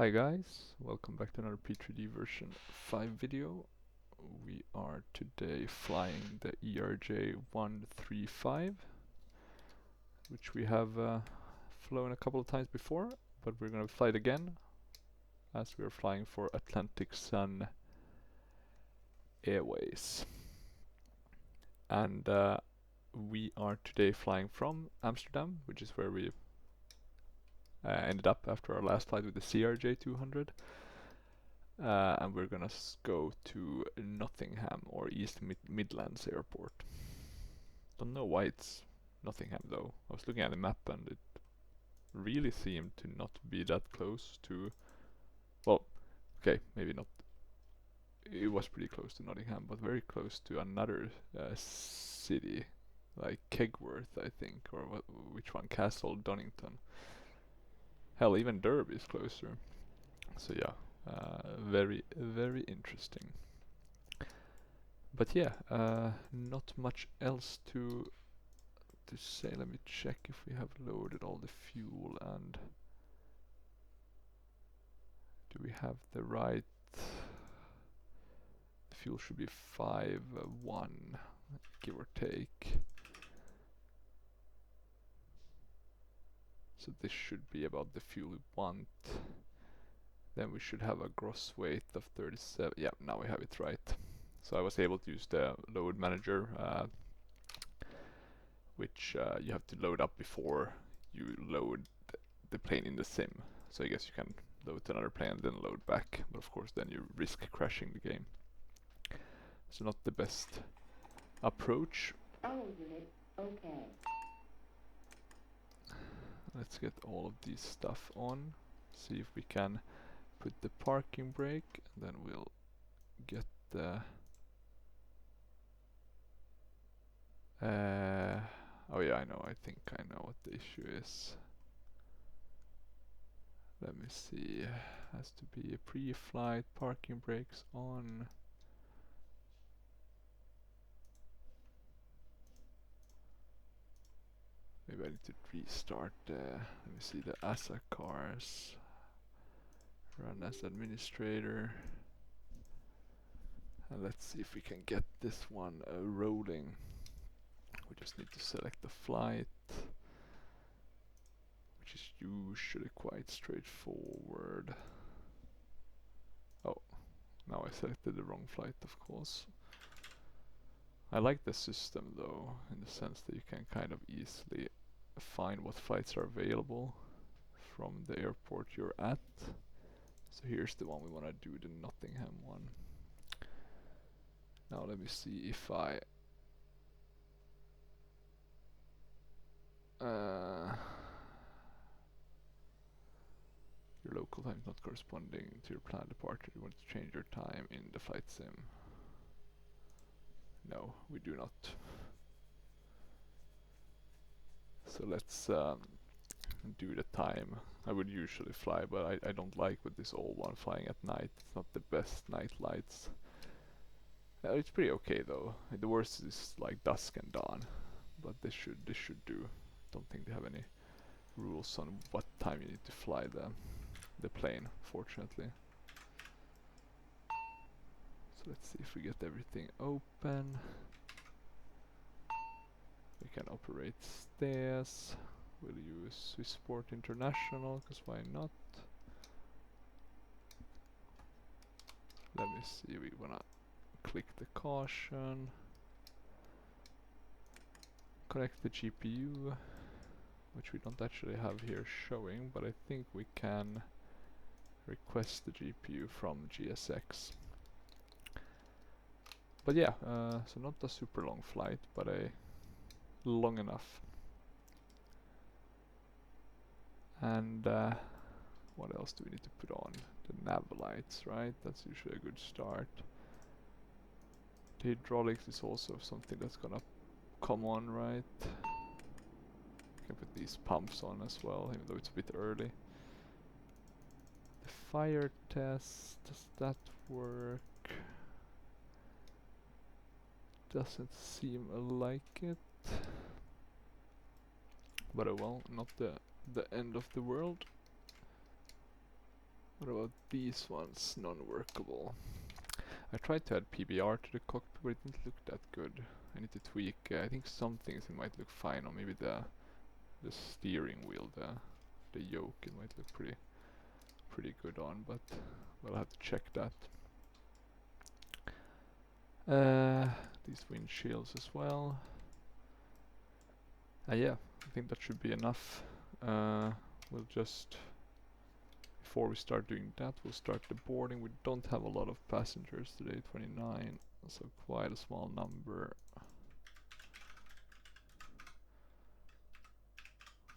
Hi guys, welcome back to another P3D version 5 video. We are today flying the ERJ135, which we have flown a couple of times before, but we're going to fly it again as we're flying for Atlantic Sun Airways. And we are today flying from Amsterdam, which is where we ended up after our last flight with the CRJ200. And we're gonna go to Nottingham or East Midlands Airport. Don't know why it's Nottingham though. I was looking at the map and it really seemed to not be that close to, well, okay, maybe not. It was pretty close to Nottingham, but very close to another city, like Kegworth, I think, or which one? Castle Donington. Hell, even Derby is closer. So yeah. Very interesting. But yeah, not much else to say. Let me check if we have loaded all the fuel, and do we have the right? The fuel should be 5.1, give or take. So this should be about the fuel we want. Then we should have a gross weight of 37. Yeah, now we have it right. So I was able to use the load manager, which you have to load up before you load the plane in the sim. So I guess you can load to another plane and then load back, but of course then you risk crashing the game. So not the best approach. Oh, unit, okay. Let's get all of these stuff on, see if we can put the parking brake, and then we'll get the oh yeah, I think I know what the issue is. Let me see, has to be a pre-flight parking brakes on. Maybe I need to restart let me see, the ASA cars. Run as administrator. And let's see if we can get this one rolling. We just need to select the flight, which is usually quite straightforward. Oh, now I selected the wrong flight, of course. I like the system though, in the sense that you can kind of easily find what flights are available from the airport you're at. So here's the one we want to do, the Nottingham one. Now let me see if I your local time is not corresponding to your planned departure. You want to change your time in the flight sim? No, we do not. So let's do the time. I would usually fly, but I don't like with this old one flying at night. It's not the best night lights. It's pretty okay though. The worst is like dusk and dawn, but this should do. Don't think they have any rules on what time you need to fly the plane, fortunately. So let's see if we get everything open. We can operate stairs. We'll use Swissport International, because why not? Let me see, we wanna click the caution. Connect the GPU, which we don't actually have here showing, but I think we can request the GPU from GSX. But yeah, so not a super long flight, but a long enough. And what else do we need to put on? The nav lights, right? That's usually a good start. The hydraulics is also something that's gonna come on, right? We can put these pumps on as well, even though it's a bit early. The fire test, does that work? Doesn't seem like it. But well, not the end of the world. What about these ones? Non-workable. I tried to add PBR to the cockpit, but it didn't look that good. I need to tweak. I think some things it might look fine on. Maybe the steering wheel, the yoke, it might look pretty good on, but we'll have to check that. These windshields as well. Yeah, I think that should be enough. We'll just, before we start doing that, we'll start the boarding. We don't have a lot of passengers today, 29, so quite a small number.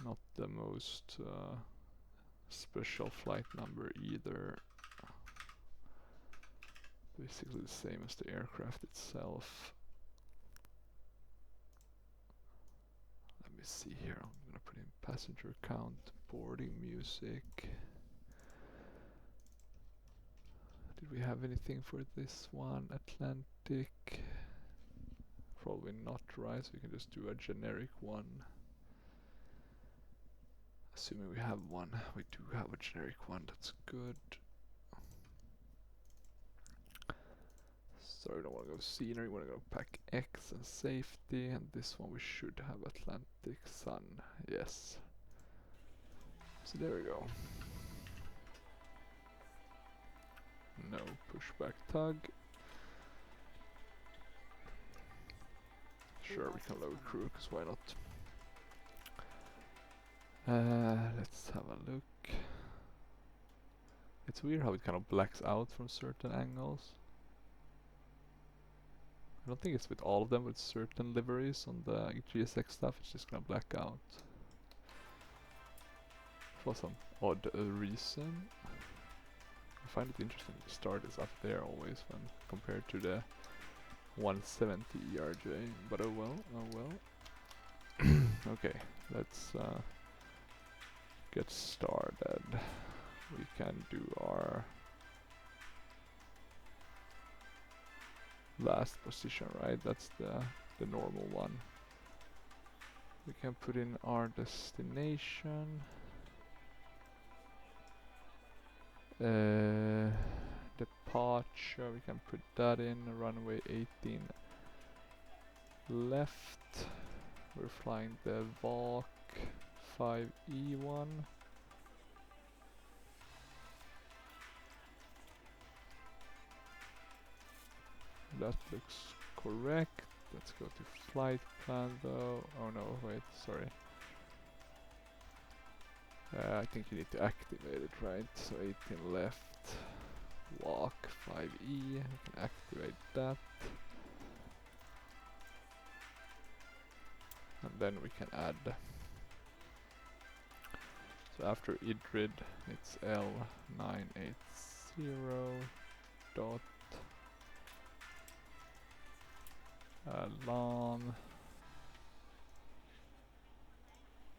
Not the most special flight number either. Basically the same as the aircraft itself. Let me see here. I'm gonna put in passenger count, boarding music. Did we have anything for this one? Atlantic? Probably not, right? So we can just do a generic one. Assuming we have one. We do have a generic one, that's good. Sorry, we don't want to go scenery, we want to go pack X and safety, and this one we should have Atlantic Sun, yes. So there we go. No pushback tug. Sure, we can load crew, because why not? Let's have a look. It's weird how it kind of blacks out from certain angles. I don't think it's with all of them, with certain liveries on the GSX stuff, it's just gonna black out. For some odd reason. I find it interesting the start is up there always when compared to the 170 ERJ, but oh well, oh well. Okay, let's get started. We can do our last position, right? That's the normal one. We can put in our destination. Departure, we can put that in. Runway 18 left. We're flying the VOC 5E1. That looks correct. Let's go to flight plan though. Oh no, wait, sorry. I think you need to activate it, right? So 18 left, walk 5E, we can activate that. And then we can add. So after IDRID, it's L980 dot LAN.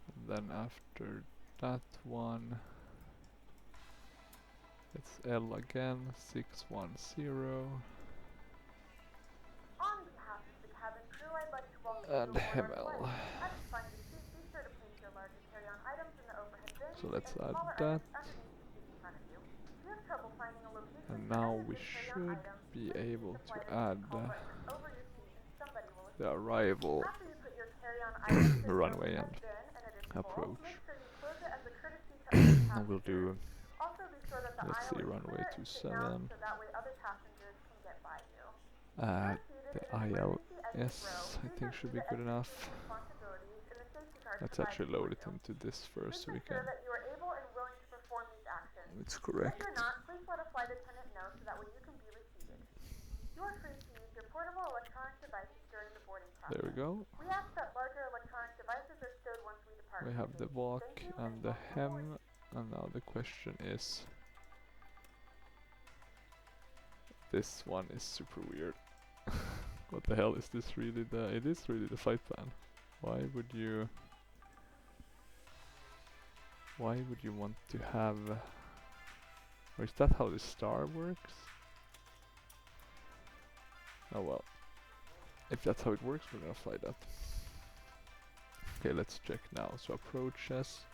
And then after that one, it's L again, 610. On behalf of the cabin crew, I'd like to welcome And you aboard our HML. flight. At the front of the seat, be sure to place your larger carry-on items in the overhead bins So let's and add smaller that. items underneath the seat in front of you. If you have trouble finding a location And for now any of we your carry-on should items, be please use able the to flight add attendant call button over your seat and somebody will the assist you. arrival After you put your carry-on items in the runway overhead and bin and it is full, approach. make sure you close it as a courtesy to other And we'll passengers. do, Also be sure that the let's aisle see, is runway clear and sit down 27. so that way other passengers can get by you. If you're seated The in an emergency exit ILS row, I please think review should be the good enough. exit responsibilities in the safety card Let's provided actually for load it you. into this first Please so we ensure can. that you are able and willing to perform these actions. It's If correct. you're not, please let a flight attendant know so that way you can be reseated. You are free to use your portable electronic devices during the boarding process. There we go. We ask that larger electronic devices are stowed once we depart. We have the walk and the hem, and now the question is. This one is super weird. What the hell is this really it is really the flight plan. Why would you want to have, or is that how the star works? Oh well. If that's how it works, we're gonna fly that. Okay, let's check now. So approaches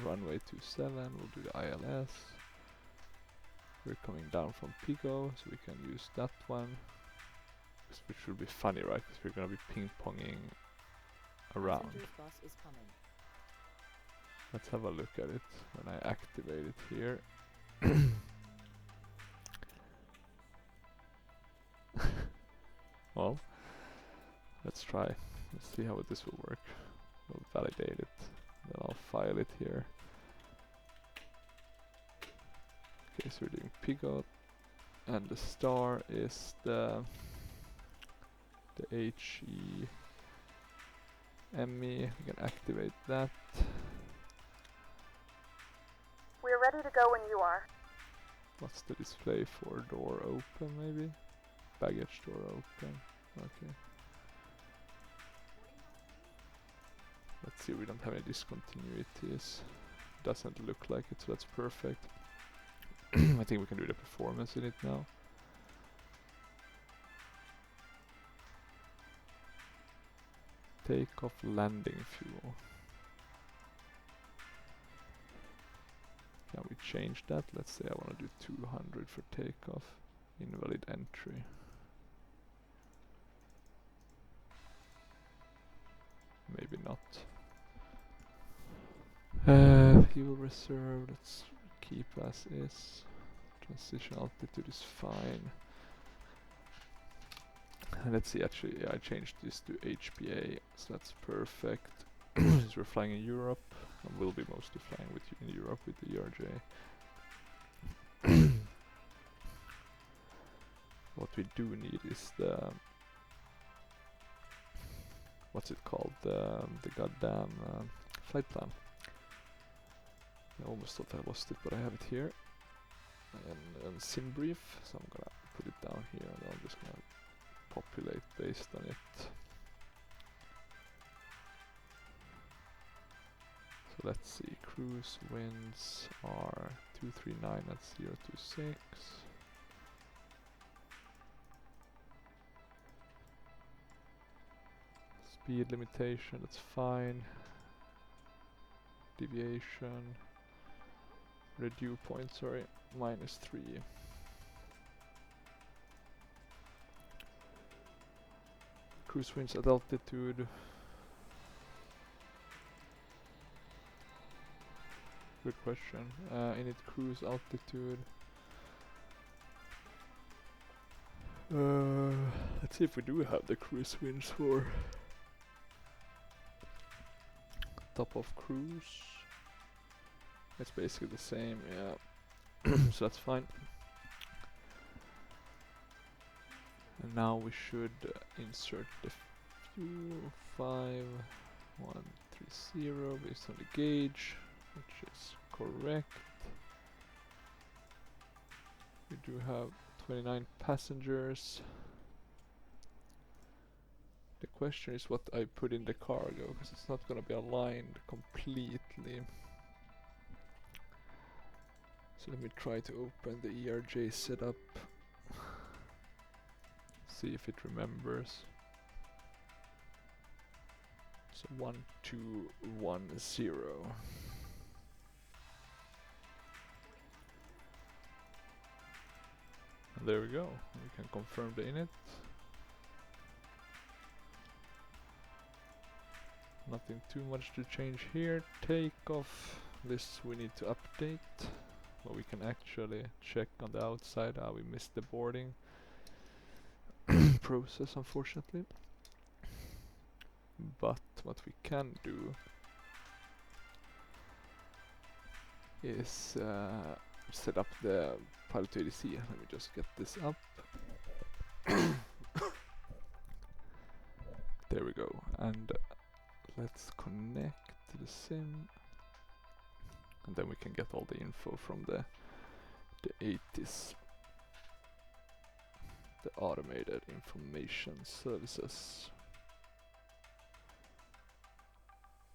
runway 27, we'll do the ILS. We're coming down from Pico, so we can use that one. Which will be funny, right? Because we're gonna be ping-ponging around. Passenger's bus is coming. Let's have a look at it when I activate it here. Well, let's try. Let's see how this will work. We'll validate it, then I'll file it here. Okay, so we're doing Pigot, and the star is the HEME. We can activate that. We're ready to go when you are. What's the display for? Door open, maybe? Baggage door open. Okay. Let's see, we don't have any discontinuities. Doesn't look like it, so that's perfect. I think we can do the performance in it now. Takeoff landing fuel. Can we change that? Let's say I want to do 200 for takeoff. Invalid entry. Maybe not. Fuel reserve, let's keep as is. Transition altitude is fine. And let's see, actually, yeah, I changed this to HPA, so that's perfect. Since we're flying in Europe, and will be mostly flying with in Europe with the ERJ. What we do need is the what's it called? The goddamn flight plan. I almost thought I lost it, but I have it here. And sim brief, so I'm gonna put it down here, and I'm just gonna populate based on it. So let's see, cruise winds are 239 at 026. Speed limitation, that's fine. Deviation, dew point, sorry, -3. Cruise winds at altitude. Good question. Init cruise altitude. Let's see if we do have the cruise winds for top of cruise. It's basically the same, yeah. So that's fine. And now we should insert the fuel 5130 based on the gauge, which is correct. We do have 29 passengers. The question is what I put in the cargo, because it's not going to be aligned completely. So let me try to open the ERJ setup. See if it remembers. So 1210. And there we go. We can confirm the init. Nothing too much to change here. Takeoff. This we need to update. But we can actually check on the outside. We missed the boarding process, unfortunately. But what we can do is set up the pilot ADC. Let me just get this up. There we go. And let's connect to the sim. And then we can get all the info from the 80s. The automated information services.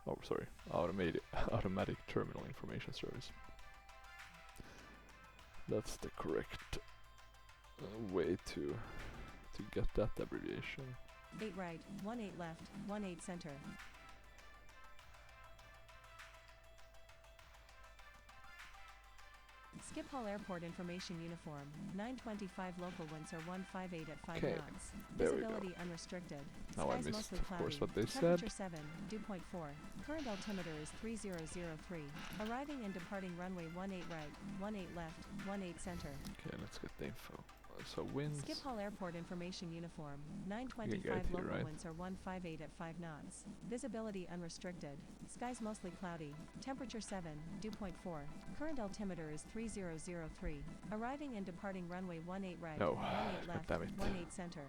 Oh, sorry, automatic terminal information service. That's the correct way to get that abbreviation. 8 right, 18 left, 18 center. Schiphol Airport Information Uniform, 925 local winds are 158 at 5 Okay, knots. there we go. Visibility unrestricted. Now I Skies missed, mostly of cloudy. course, what they said. Temperature 7, dew point 4. Current altimeter is 3003. Arriving and departing runway 18 right, 18 left, 18 center. Okay, let's get the info. So winds. Schiphol Airport Information Uniform, You can 925 get it, local right? winds are 158 at 5 knots. Visibility unrestricted. Skies mostly cloudy. Temperature 7, dew point 4. Current altimeter is 3003. Arriving and departing runway 18 right, No, 18 left, damn it. 18 center.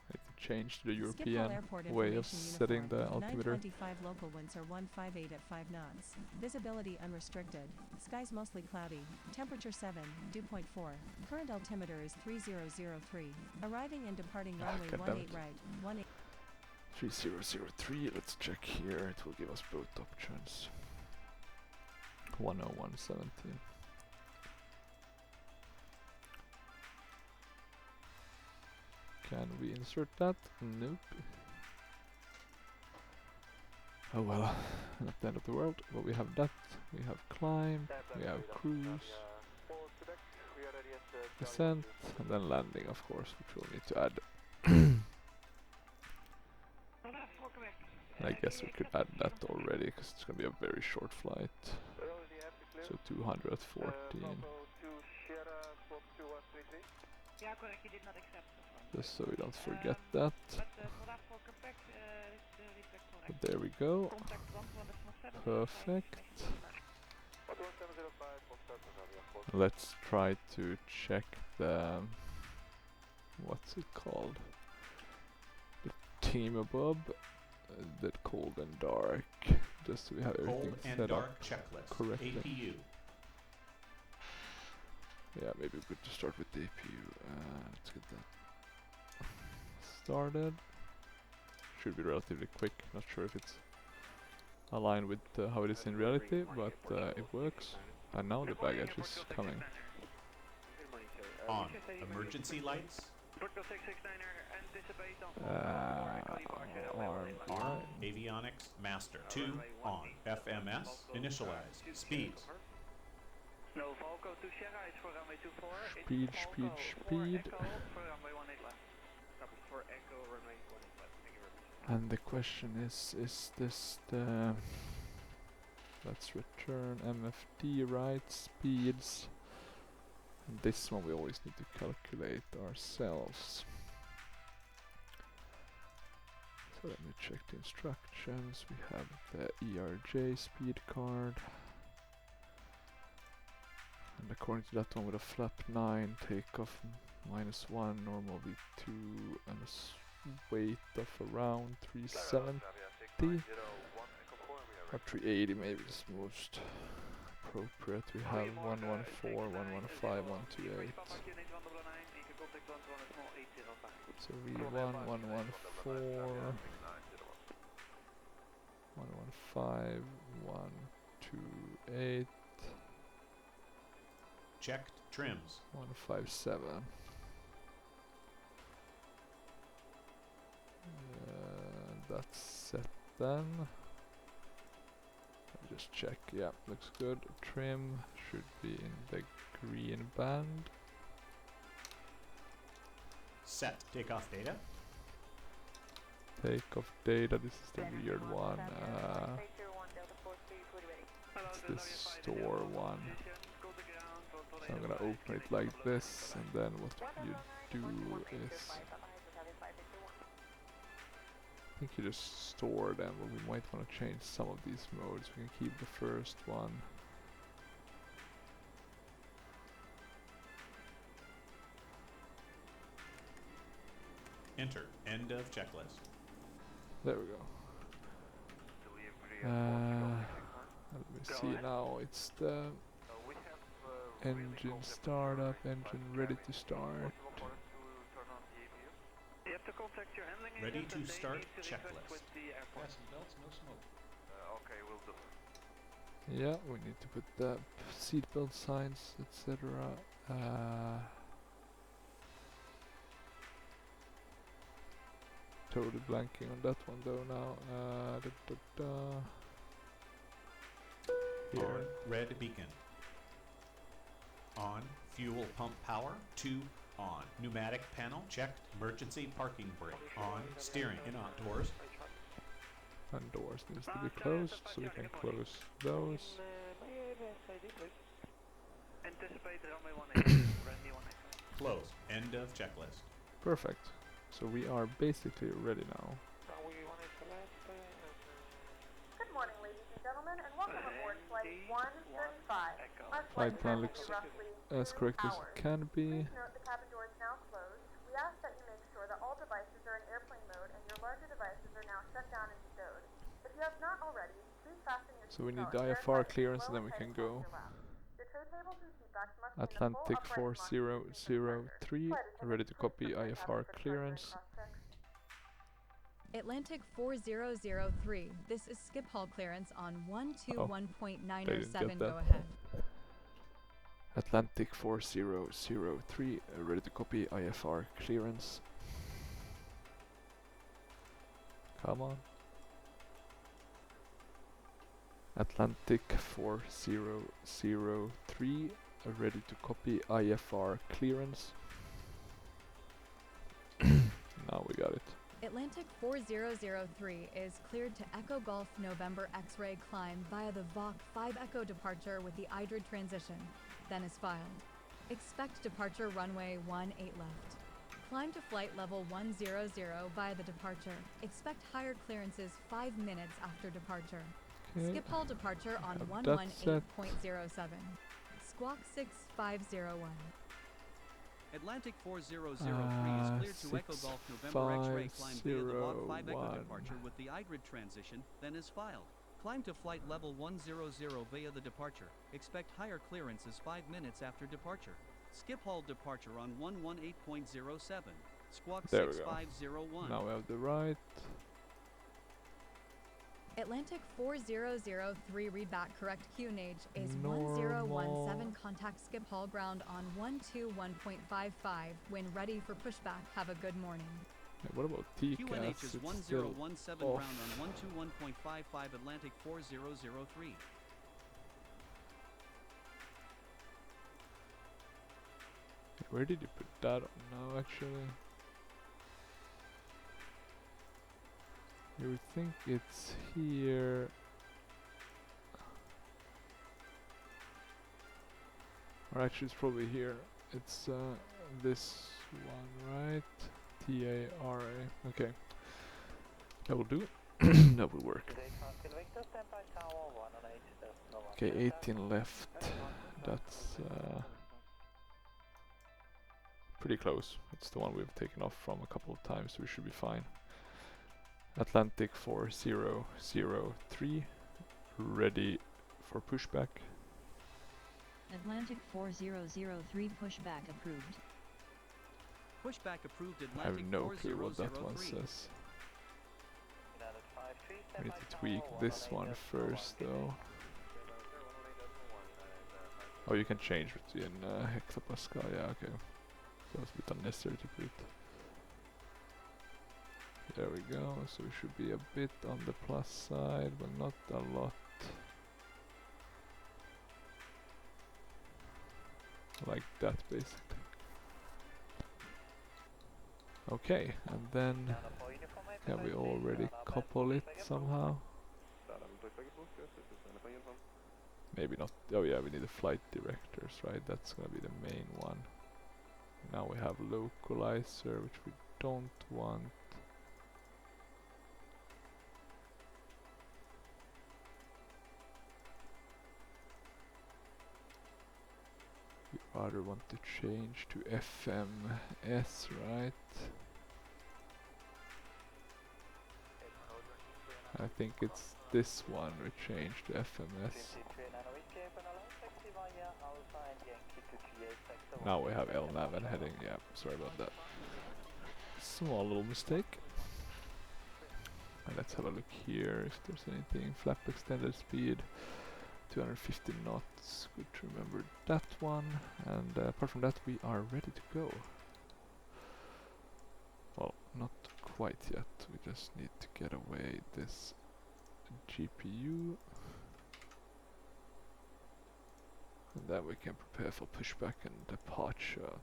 I need to change to the Schiphol European Airport way of Information setting the Uniform, altimeter. 925 local winds are 158 at 5 knots. Visibility unrestricted. Skies mostly cloudy. Temperature 7, dew point 4. Current altimeter is 3003. Arriving and departing runway God damn 18 it. right, 18 3003, let's check here, it will give us both options. 10117. Can we insert that? Nope. Oh well, not the end of the world, but we have that, we have climb, we have cruise, descent, and then landing of course, which we'll need to add. I guess we could add that already, because it's going to be a very short flight. So 200 at 14. Yeah, correct, you did not accept the phone. Just so we don't forget that. But for that for Quebec, the request correct. But there we go. Contact 117. Perfect. Let's try to check the... what's it called? The thingamabob. The cold and dark. Just so we have everything Cold and set dark up checklist. correctly. APU. Yeah, maybe we could just start with the APU. Let's get that started. Should be relatively quick. Not sure if it's aligned with how it is in reality, but it works. And now the baggage is coming. On. Emergency lights. Arm. Avionics. Master. 2. On. FMS. Initialize. Speeds. Speed, speed, speed. And the question is this the... Let's return MFD, right? Speeds. And this one we always need to calculate ourselves. So let me check the instructions. We have the ERJ speed card. And according to that one with a flap 9, takeoff -1, normal V2, and a weight of around 370. Or 380 maybe is most appropriate. We have 114, 115, 128. So V1, 114, 115, 128. Checked. Trims. 157. That's set then. I'll just check. Yeah, looks good. Trim should be in the green band. Set. Takeoff data. Takeoff data. This is the weird one. It's this store one. So I'm gonna open it like this, and then what you do is, I think you just store them, but we might want to change some of these modes. We can keep the first one. Enter. End of checklist. There we go. Let me see now. It's the engine startup, engine ready to start. Ready to start checklist. Yeah, we need to put the seatbelt signs, etc. Totally blanking on that one though now. Here. On. Red beacon. On. Fuel pump power. 2. On. Pneumatic panel. Checked. Emergency parking brake. On. Steering. In outdoors. And doors needs to be closed, so we can close those. Anticipate runway 18, ready 18. Close. End of checklist. Perfect. So we are basically ready now. Good morning, ladies and gentlemen, and welcome aboard Flight 135. Our Flight plan time looks is roughly as 2 correct as hours. it can be. Please note the cabin door is now closed. We ask that you make sure that all devices are in airplane mode and your larger devices are now shut down and stowed. If you have not already, please fasten your So we need seatbelt IFR airtight clearance as and then well we as can tight go. across your lap. Your tray tables and seatbacks must be in the full Atlantic upright posture since departure. 4003, Flight attendants, ready to please copy prepare cabin IFR for departure and clearance. cross-check. Atlantic 4003, this is skip haul clearance on 121.907. that. Go ahead. Atlantic 4003, ready to copy IFR clearance. Come on. Atlantic 4003, ready to copy IFR clearance. Now we got it. Atlantic 4003 is cleared to Echo Golf November X-ray climb via the VOC 5 Echo departure with the IDRID transition, then is filed. Expect departure runway 18 left. Climb to flight level 100 via the departure. Expect higher clearances 5 minutes after departure. Okay. Skip haul departure on Have that set. 118.07. Squawk 6501. Atlantic 4003 is cleared to Echo Golf November X-ray climb via the VOC 5 Echo departure with the IDRID transition, then is filed. Climb to flight level 100 via the departure. Expect higher clearances 5 minutes after departure. Skip haul departure on 118.07. Squawk There we go. 6501. Now we have the right. Atlantic 4003 readback correct QNH is Normal. 1017 contact skip haul ground on 121.55 when ready for pushback. Have a good morning. Hey, what about TCAS? QNH is It's 1017 still off. ground on 121.55 Atlantic 4003. Where did you put that on now, actually? You would think it's here. Or actually it's probably here. It's this one, right? TARA. Okay. That will do. That will work. Okay, 18 left. That's pretty close. It's the one we've taken off from a couple of times, so we should be fine. Atlantic 4003, ready for pushback. Atlantic 4003 pushback approved. Pushback approved I have Atlantic no clue what that one 4003. says. We need to tweak this one first, though. Oh, you can change between hectopascal. Yeah, okay. So it's a bit unnecessary to put. There we go. So we should be a bit on the plus side, but not a lot. Like that, basically. Okay, and then can we already couple it somehow? Maybe not. Oh yeah, we need the flight directors, right? That's gonna be the main one. Now we have localizer, which we don't want. We rather want to change to FMS, right? I think it's this one we changed to FMS. Now we have LNAV and heading, yeah, sorry about that. Small little mistake. And let's have a look here if there's anything. Flap extended speed, 250 knots, good to remember that one. And apart from that, we are ready to go. Well, not quite yet, we just need to get away this GPU. And then we can prepare for pushback and departure.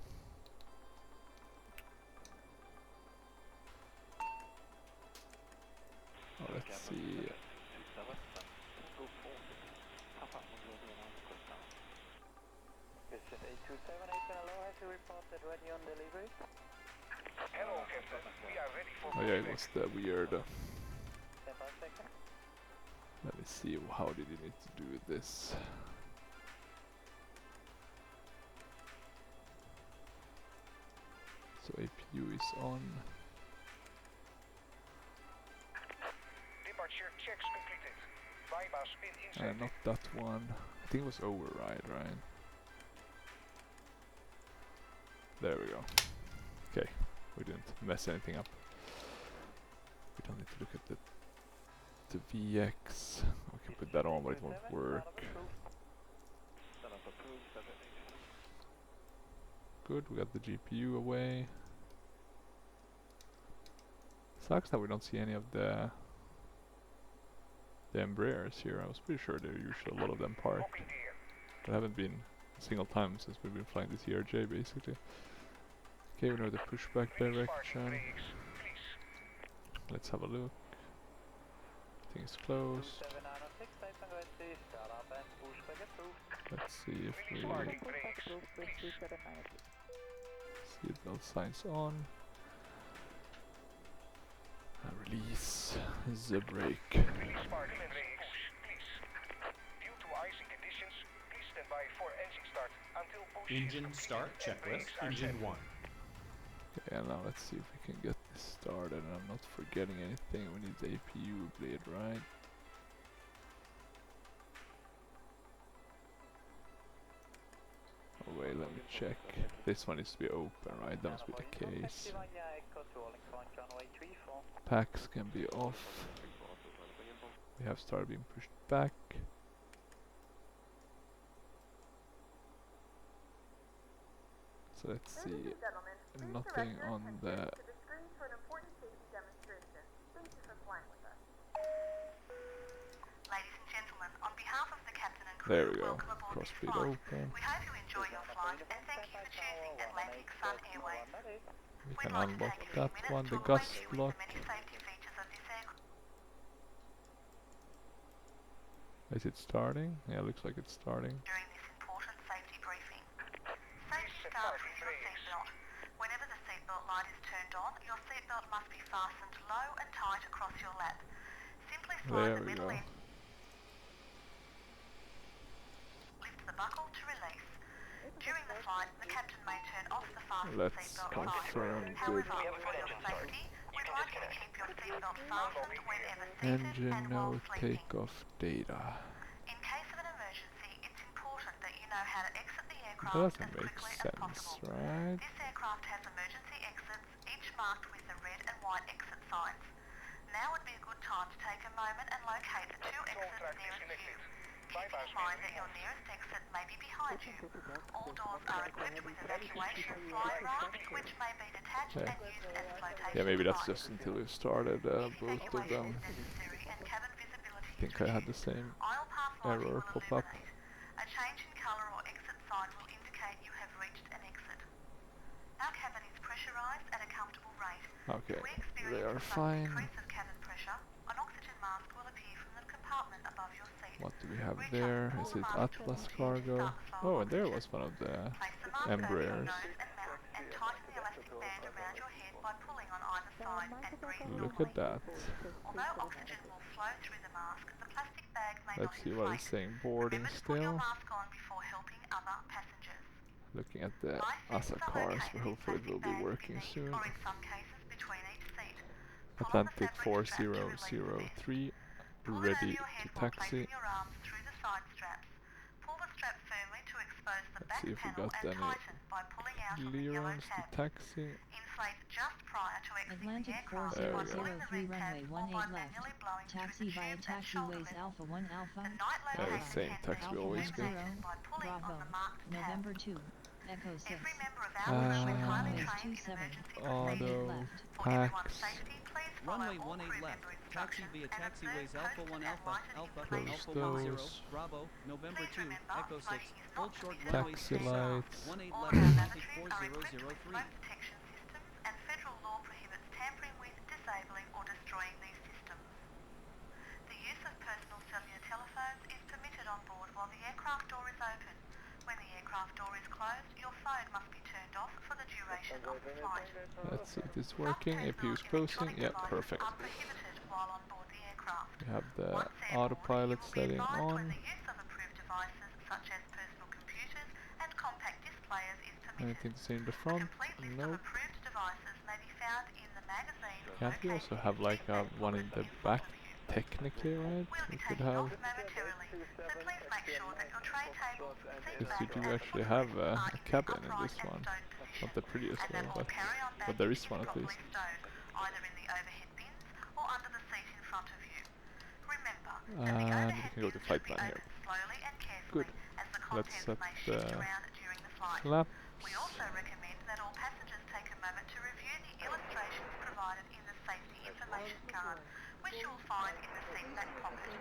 Oh, let's see. Oh yeah, it was the weird. Let me see, how did you need to do this? So APU is on. Departure checks completed. Bypass pin inserted. Not that one. I think it was override, right? There we go. Okay, we didn't mess anything up. We don't need to look at the VX. We can put that on, but it won't work. Good, we got the GPU away. Sucks that we don't see any of the Embraers here. I was pretty sure there are usually a lot of them parked. There haven't been a single time since we've been flying this ERJ basically. Okay, we know the pushback direction. Let's have a look. Everything's closed. Let's see if we seatbelt signs on. And release the brake. Due to icing conditions, please stand by for engine start until push. Engine start checklist. Engine 1. Okay, and now let's see if we can get this started and I'm not forgetting anything. We need the APU blade, right? Oh wait, let me check. This one needs to be open, right? That must be the case. Packs can be off. We have started being pushed back. So let's see. Ladies and gentlemen, please Nothing direct your on attention the. to the screen for an important safety demonstration. Thank you for flying with us. Ladies and gentlemen, on behalf of the captain and crew, There we go. welcome aboard this Crossfeed flight. open. We hope you enjoy your flight and thank you for choosing Atlantic Sun Airways. We We'd can like to unlock take a few that minutes one, to the acquaint gust you with block. the many safety features of this aircraft. Is it starting? Yeah, looks like it's starting. During this important safety briefing. Safety starts with your seatbelt. Whenever the seatbelt light is turned on, your seatbelt must be fastened low and tight across your lap. Simply slide There the we middle go. end. Lift the buckle to release. During the flight, the captain may turn off the fastened Let's seatbelt sign. confirm However, good. for your safety, we'd like you to keep your seatbelt fastened whenever seated Engine and no while sleeping. takeoff data. In case of an emergency, it's important that you know how to exit the aircraft Doesn't as make quickly as sense, possible. right? This aircraft has emergency exits, each marked with the red and white exit signs. Now would be a good time to take a moment and locate the two exits nearest you. Keeping in mind that your nearest exit may be behind you. All doors are equipped with evacuation flight raft, which may be detached Okay. and used as flotation Yeah, maybe that's flights. just until we've started If both of evacuation them. is necessary and cabin visibility I think is I had reduced, the same aisle path lighting error will pop up. illuminate. A change in colour or exit sign will indicate you have reached an exit. Our cabin is pressurised at a comfortable rate. Okay, If we they experience are a sudden fine. decrease of cabin pressure, an oxygen mask will appear from the compartment above your seat. What do we have Reach there? up, Is pull it the mask Atlas towards you to cargo? start the flow Oh, of and there oxygen. was one of the Place the mask over your Embraers. nose and mouth and tighten the elastic band around your head by pulling on either side and breathe Look normally. at that. Although oxygen will flow through the mask, the plastic bag may Let's not see what it's inflate. saying. Boarding Remember to put your still. mask on before helping other passengers. Looking at the Life ASA vests are cars, located but in hopefully it will plastic be bags working beneath soon. or in some cases between each seat. Pull on the Atlantic fabric strap to release the vest. 4003, Pull it over ready your to head while taxi. placing your arms through the side straps. Pull the strap firmly to expose the Let's back see if we panel got and any tighten by pulling out of the yellow clearance to tab. taxi. Inflate just prior to exiting the Atlantic aircraft There by we go. pulling the 4003 red tab runway or by 18 left. manually blowing through Taxi the via tubes and shoulder taxiways level. Alpha 1 Alpha. The night Yeah, the location same can taxi be always Alpha go. 10 illuminated by pulling on Bravo. the marked tab. November 2. Echo 6. Every member of our crew is highly Phase trained in 27. emergency Runway procedures. left. For everyone's Pax. safety, please follow Runway all 18 crew left. member Taxi instructions via and taxiways observe Alpha 1 posted and Alpha, lighted Alpha, Close information Alpha 10, those. Bravo, November Please 2, remember, Echo 6. floating is not Hold short permitted runway on Taxi this 27, aircraft. lights. 18 All left of our Atlantic lavatories are equipped with 4003. smoke detection systems, and federal law prohibits tampering with, disabling or destroying these systems. The use of personal cellular telephones is permitted on board while the aircraft door is open. When the aircraft door is closed, your phone must be turned off for the duration of the flight. Let's see if this is Some working. personal APU's posting. electronic Yep, devices perfect. are prohibited while on board the aircraft. We have the Once airborne, you autopilot will be setting advised when on. the use of approved devices such as personal computers and compact disc players is permitted. Anything to see in the A front? complete list of Nope. approved devices may be found in the magazine Can't we also located have in the like seatbelt one in pocket the in back? front of you. Technically, right? We'll We be could taking have. off momentarily, so please make sure that your tray tables, Yes, seat you backs do and actually footrests have are a in the cabin in upright this and one. stowed position, Not the prettiest and that one, all carry-on but there baggage is one at properly least. stowed, either in the overhead bins or under the seat in front of you. Remember that the And we overhead can go to bins flight should be plan here. opened slowly and Good. carefully, as the Let's contents set may shift the around during the flight. flaps. We also recommend that all passengers take a moment to review the illustrations provided in the safety information card, which you will find in the seat back pocket.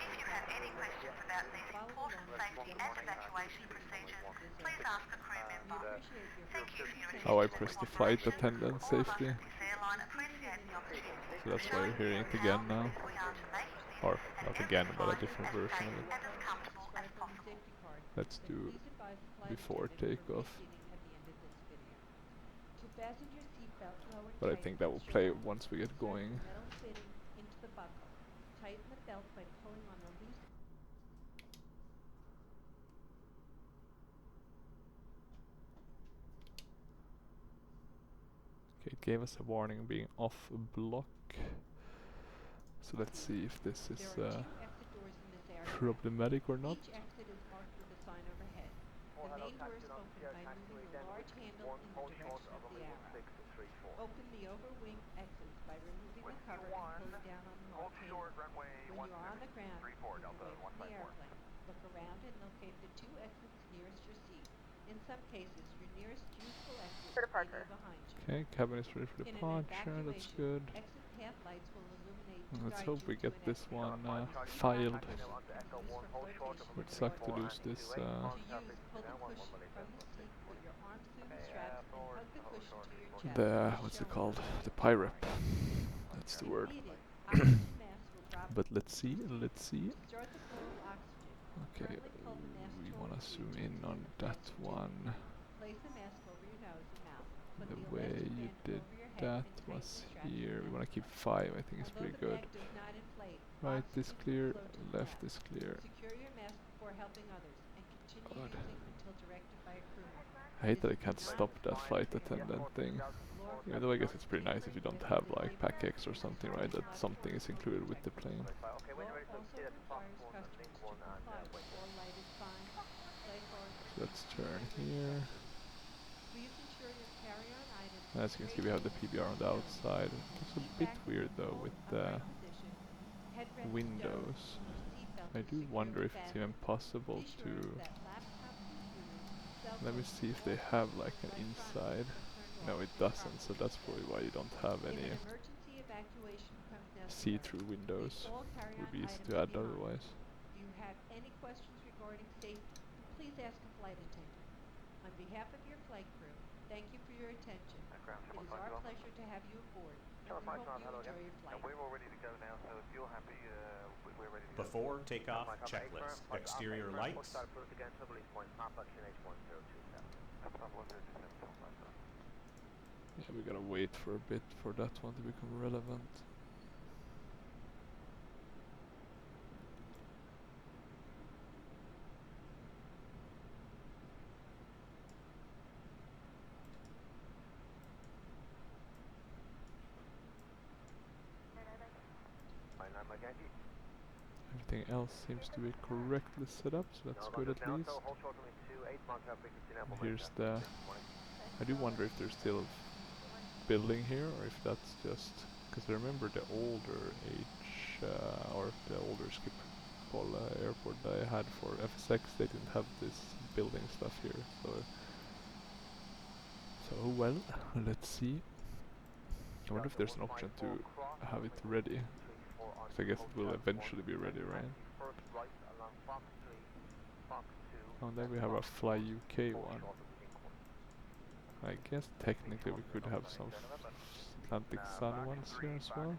If you have any questions about these important safety and evacuation procedures, please ask a crew member. Thank you for your attention Oh, I and pressed the flight cooperation. attendant All of us safely. at this airline appreciate the opportunity So that's to why show you're hearing you it how again now. committed we are to making this Or and not every again, but a flight different as version safe of it. and as comfortable as possible. Let's do before takeoff. But I think that will play once we get going. Okay, it gave us a warning being off block. So let's see if this is problematic or not. Each exit is marked with a sign overhead. The main doors open by moving the large handle in the direction of the arrow. Open the overwing exits by removing the cover and pulling down on the large handle. When you are on the ground, move away from the airplane. Look around and locate the two exits nearest your seat. In some cases, your nearest useful exit may be behind you. Okay, cabin is ready for In an departure. That's evacuation, good. exit path lights will illuminate to Let's guide hope you we to get an this exit. one Evacuation filed. can be used for flotation Would in suck to the lose this. To use, pull the cushion from the seat, put your arms through the straps, and hug the cushion to your chest. The as what's it shown called? on The pirate. That's the If word. needed, oxygen masks will drop But into let's the see. seat. Let's see. To start the flow of oxygen, Okay, firmly pull the mask we toward wanna you zoom to in on obtain the that oxygen. one. Place the mask over your nose and mouth. Put The the way elastic you band did over your head that and tighten was the straps here. We to wanna the keep mask. 5. I think it's Although pretty the good. bag does not inflate, Right is oxygen clear. will flow to the Left mask. is clear. Secure your mask before helping others and continue God. using until directed by a crew member. I hate that I This can't is not stop that a flight attendant thing. Even though I guess it's pretty nice if you don't have like PACX or something, right? That something is included with the plane. So let's turn here. As you can see, we have the PBR on the outside. It's a bit weird though with the windows. I do wonder if it's even possible to... Let me see if they have like an inside. No, it doesn't, so that's probably why you don't have any see-through windows. Would be easy to add otherwise. If you have any questions regarding safety, please ask a flight attendant. On behalf of your flight crew, thank you for your attention. It is our pleasure to have you aboard, and we hope you enjoy your flight. We're all ready to go now, so if you're happy, we're ready to go. Before takeoff checklist. Exterior lights. Yeah, we gotta wait for a bit for that one to become relevant. Everything else seems to be correctly set up, so that's good at least. And here's the... I do wonder if they're still building here, or if that's just... Because I remember the older or the older Schiphol airport that I had for FSX, they didn't have this building stuff here, so So well, let's see. I wonder if there's an option to have it ready. 'Cause I guess it will eventually be ready, right? Oh, and then we have a Fly UK one. I guess technically we could have some Atlantic Sun ones here as well.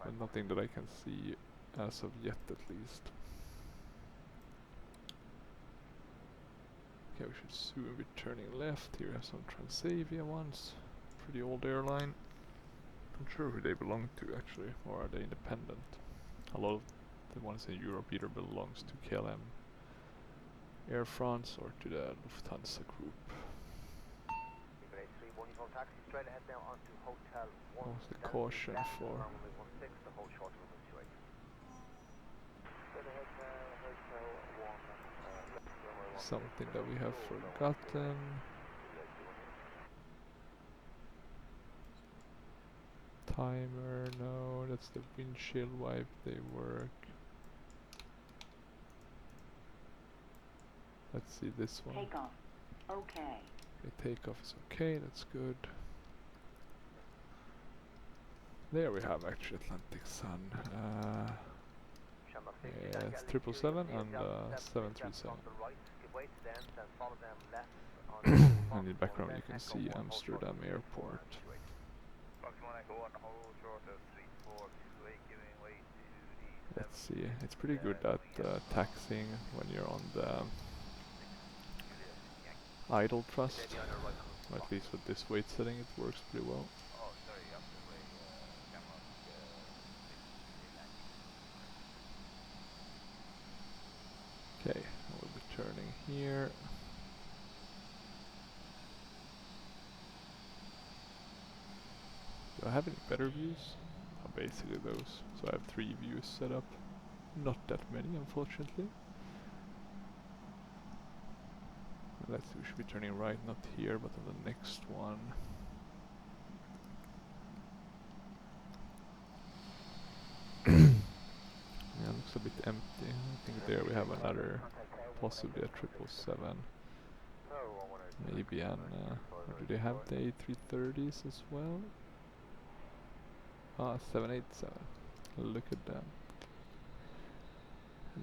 But nothing that I can see as of yet, at least. Okay, we should soon be turning left. Here we have some Transavia ones. Pretty old airline. Not sure who they belong to actually, or are they independent? A lot of the ones in Europe either belongs to KLM, Air France, or to the Lufthansa group. What was the caution for? Something that we have forgotten. Timer, no, that's the windshield wipe, they work. Let's see this one. Takeoff. Okay. Okay, takeoff is okay, that's good. There we have actually Atlantic Sun. Yeah, it's 777 and 737. And in the background you can see Amsterdam Airport. Let's see, it's pretty good at taxiing when you're on the idle thrust. Or at least with this weight setting it works pretty well. Okay, we'll be turning here. Do I have any better views? Oh, basically those. So I have 3 views set up. Not that many, unfortunately. Let's see, we should be turning right, not here, but on the next one. Yeah, looks a bit empty. I think there we have another, possibly a 777. Maybe an, or do they have the A330s as well? Ah, 787. Look at that.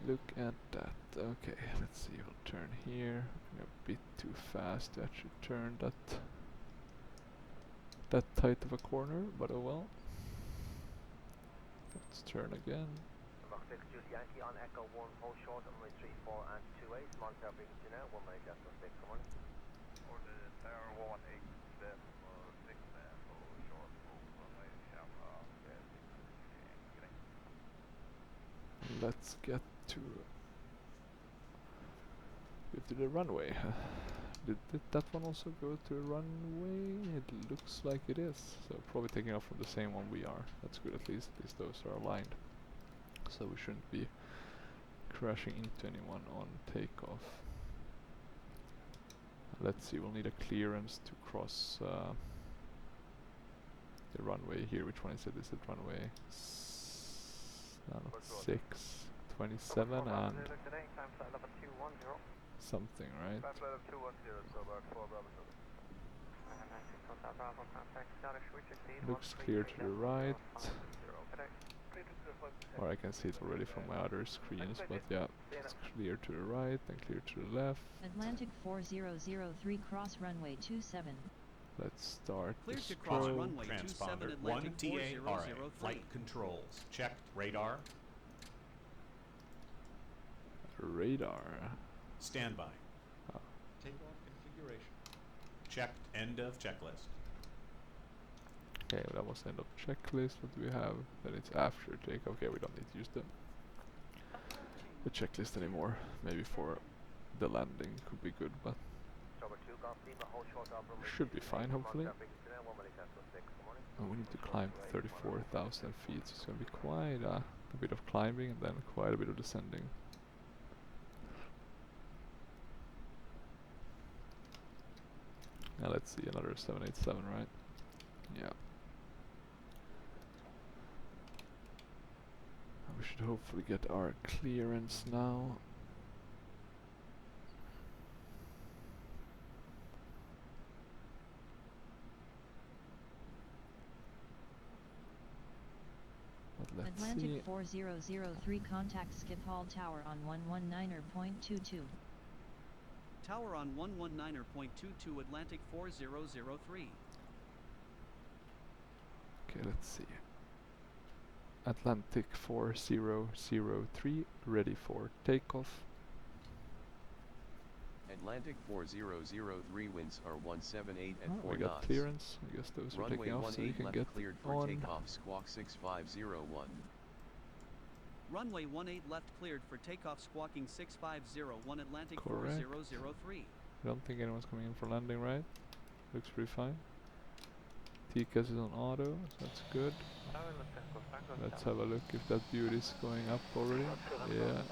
Look at that. Okay, let's see, we'll turn here. I'm a bit too fast to actually turn that tight of a corner, but oh well. Let's turn again. Yankee on Echo 1, hold short on runway 34 and 28, small tail frequency now, 1 minute decimal 6, come on. Or the tower 1, 8, 7, 6, hold short, runway Let's get to the runway. Did that one also go to a runway? It looks like it is. So probably taking off from the same one we are. That's good, at least those are aligned. So we shouldn't be crashing into anyone on takeoff. Let's see, we'll need a clearance to cross the runway here. Which one is it? Is it runway 6, 27 and something, right? Looks clear to the right. Or I can see it already from my other screens, but yeah, it's clear to the right and clear to the left. Atlantic 4003 cross runway 27. Let's start Clear the to cross stroke. runway 27 Transponder Atlantic 1 TARA. 4003. Flight controls. Checked. Radar. Radar. Standby. Oh. Takeoff configuration. Checked. End of checklist. Okay, well, that was the end of checklist. What do we have? Then it's after takeoff. Okay, we don't need to use the checklist anymore. Maybe for the landing could be good, but should be fine, hopefully. And we need to climb 34,000 feet, so it's going to be quite a bit of climbing and then quite a bit of descending. Now let's see, another 787, right? Yeah. We should hopefully get our clearance now. Atlantic see. 4003 contact Schiphol Tower on 119.22. Tower on 119.22 Atlantic 4003. Okay, let's see. Atlantic 4003 ready for takeoff. Atlantic 4003 winds are 178 at 4 we got knots. clearance. I guess those are Runway taking off, so we 18 can left get cleared for on. takeoff. Squawk 6501. Runway 18 left cleared for takeoff. Squawking 6501 Atlantic Correct. 4003. I don't think anyone's coming in for landing, right? Looks pretty fine. TCAS is on auto, so that's good. Let's have a look if that beauty's going up already. Yeah.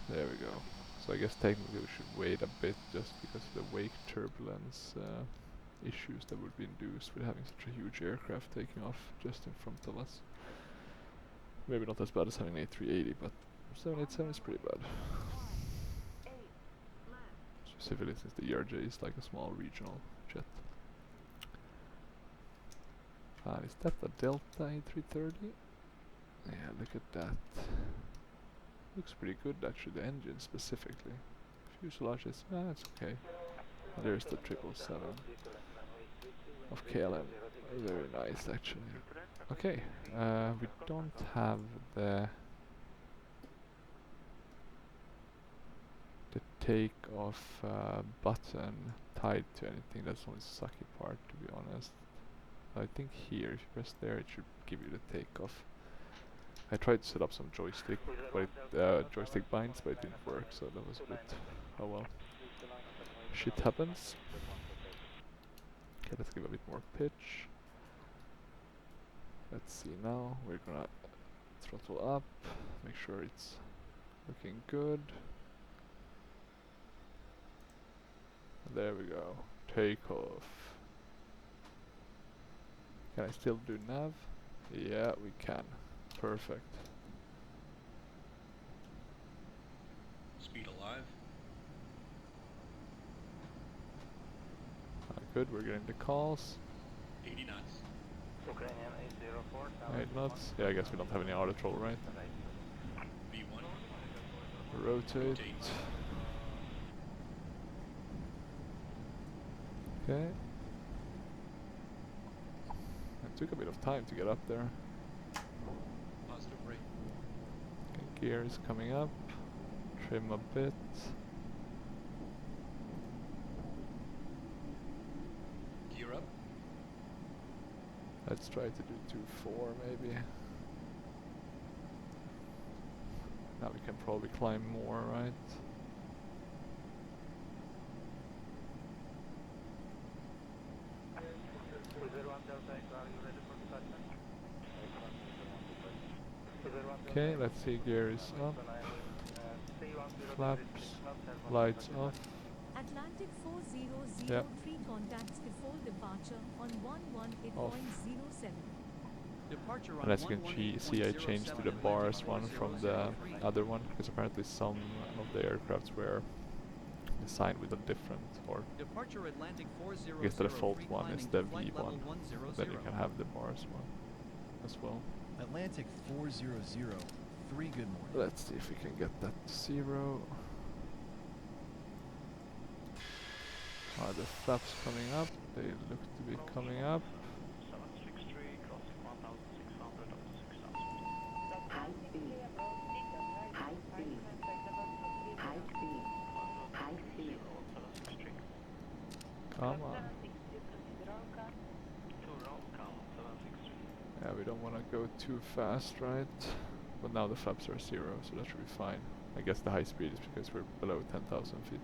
There we go. So I guess technically we should wait a bit just because of the wake turbulence issues that would be induced with having such a huge aircraft taking off just in front of us. Maybe not as bad as having an A380, but 787 is pretty bad. Specifically since the ERJ is like a small regional jet. Is that a Delta A330? Yeah, look at that. Looks pretty good actually, the engine specifically. Fuselage is, it's okay. There's the 777 of KLM. Very nice actually. Okay, we don't have the takeoff button tied to anything. That's the only sucky part, to be honest. I think here, if you press there, it should give you the takeoff. I tried to set up some joystick, but joystick binds, but it didn't work, so that was a bit, oh well. Shit happens. Okay, let's give a bit more pitch. Let's see now, we're gonna throttle up, make sure it's looking good. There we go, takeoff. Can I still do nav? Yeah, we can. Perfect. Speed alive. Good, we're getting the calls. 80 knots. Ukrainian 804. 8 knots. Yeah, I guess we don't have any auto troll, right? V1. Rotate. Okay. It took a bit of time to get up there. Positive brake. Okay, gear is coming up. Trim a bit. Gear up. Let's try to do 2-4 maybe. Now we can probably climb more, right? Okay, let's see, gear is up. Flaps, lights off. Atlantic 4003 Yep. contacts before departure on 118.07. Departure on And as you can see, I changed to the bars one from the other one, because apparently some of the aircrafts were designed with a different, or Departure Atlantic 4003. I guess the default one is the flight V1. level 100. Then you can have the bars one as well. Atlantic 4003, good morning. Let's see if we can get that to 0. Are the flaps coming up? They look to be coming up. 763, crossing 1600 up to 6000. High speed. High speed. High speed. High speed. 763. Come on. Yeah, we don't want to go too fast, right? But now the flaps are 0, so that should be fine. I guess the high speed is because we're below 10,000 feet.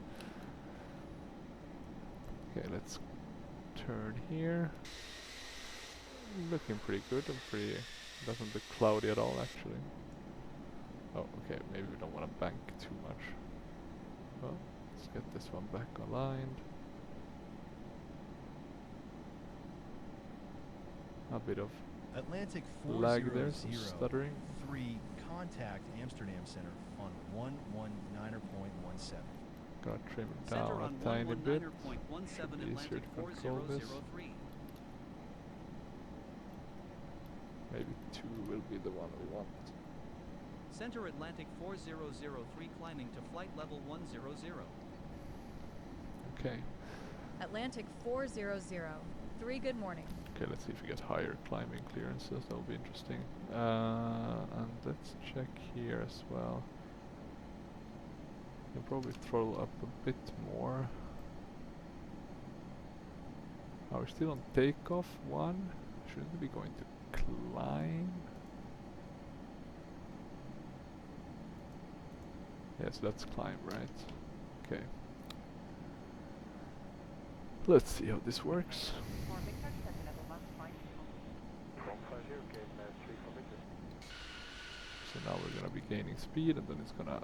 Okay, let's turn here. Looking pretty good and pretty... doesn't look cloudy at all, actually. Oh, okay, maybe we don't want to bank too much. Well, let's get this one back aligned. A bit of Atlantic lag there, some stuttering. 403, contact Amsterdam Center on 119.17. Gotta trim it Center down on a tiny bit. 119.17 Should be easier Atlantic to control this. 4003. Maybe 2 will be the one we want. Center Atlantic 4003 climbing to flight level 100. Okay. Atlantic 4003, good morning. Okay, let's see if we get higher climbing clearances. That'll be interesting. And let's check here as well. We'll probably throttle up a bit more. Oh, we're still on takeoff 1. Shouldn't we be going to climb? Yes, let's climb, right? Okay. Let's see how this works. So now we're gonna be gaining speed, and then it's gonna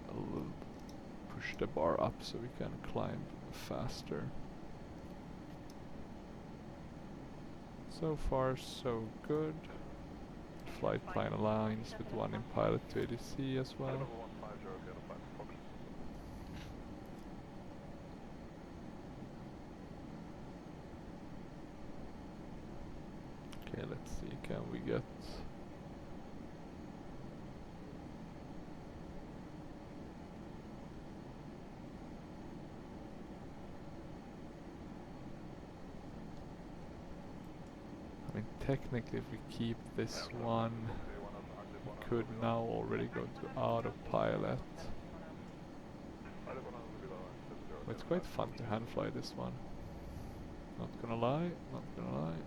push the bar up so we can climb faster. So far so good. Flight plan aligns with one in pilot to ADC as well. Okay, let's see, can we get... I mean, technically if we keep this one, we could now already go to autopilot. But it's quite fun to hand fly this one. Not gonna lie, not gonna lie.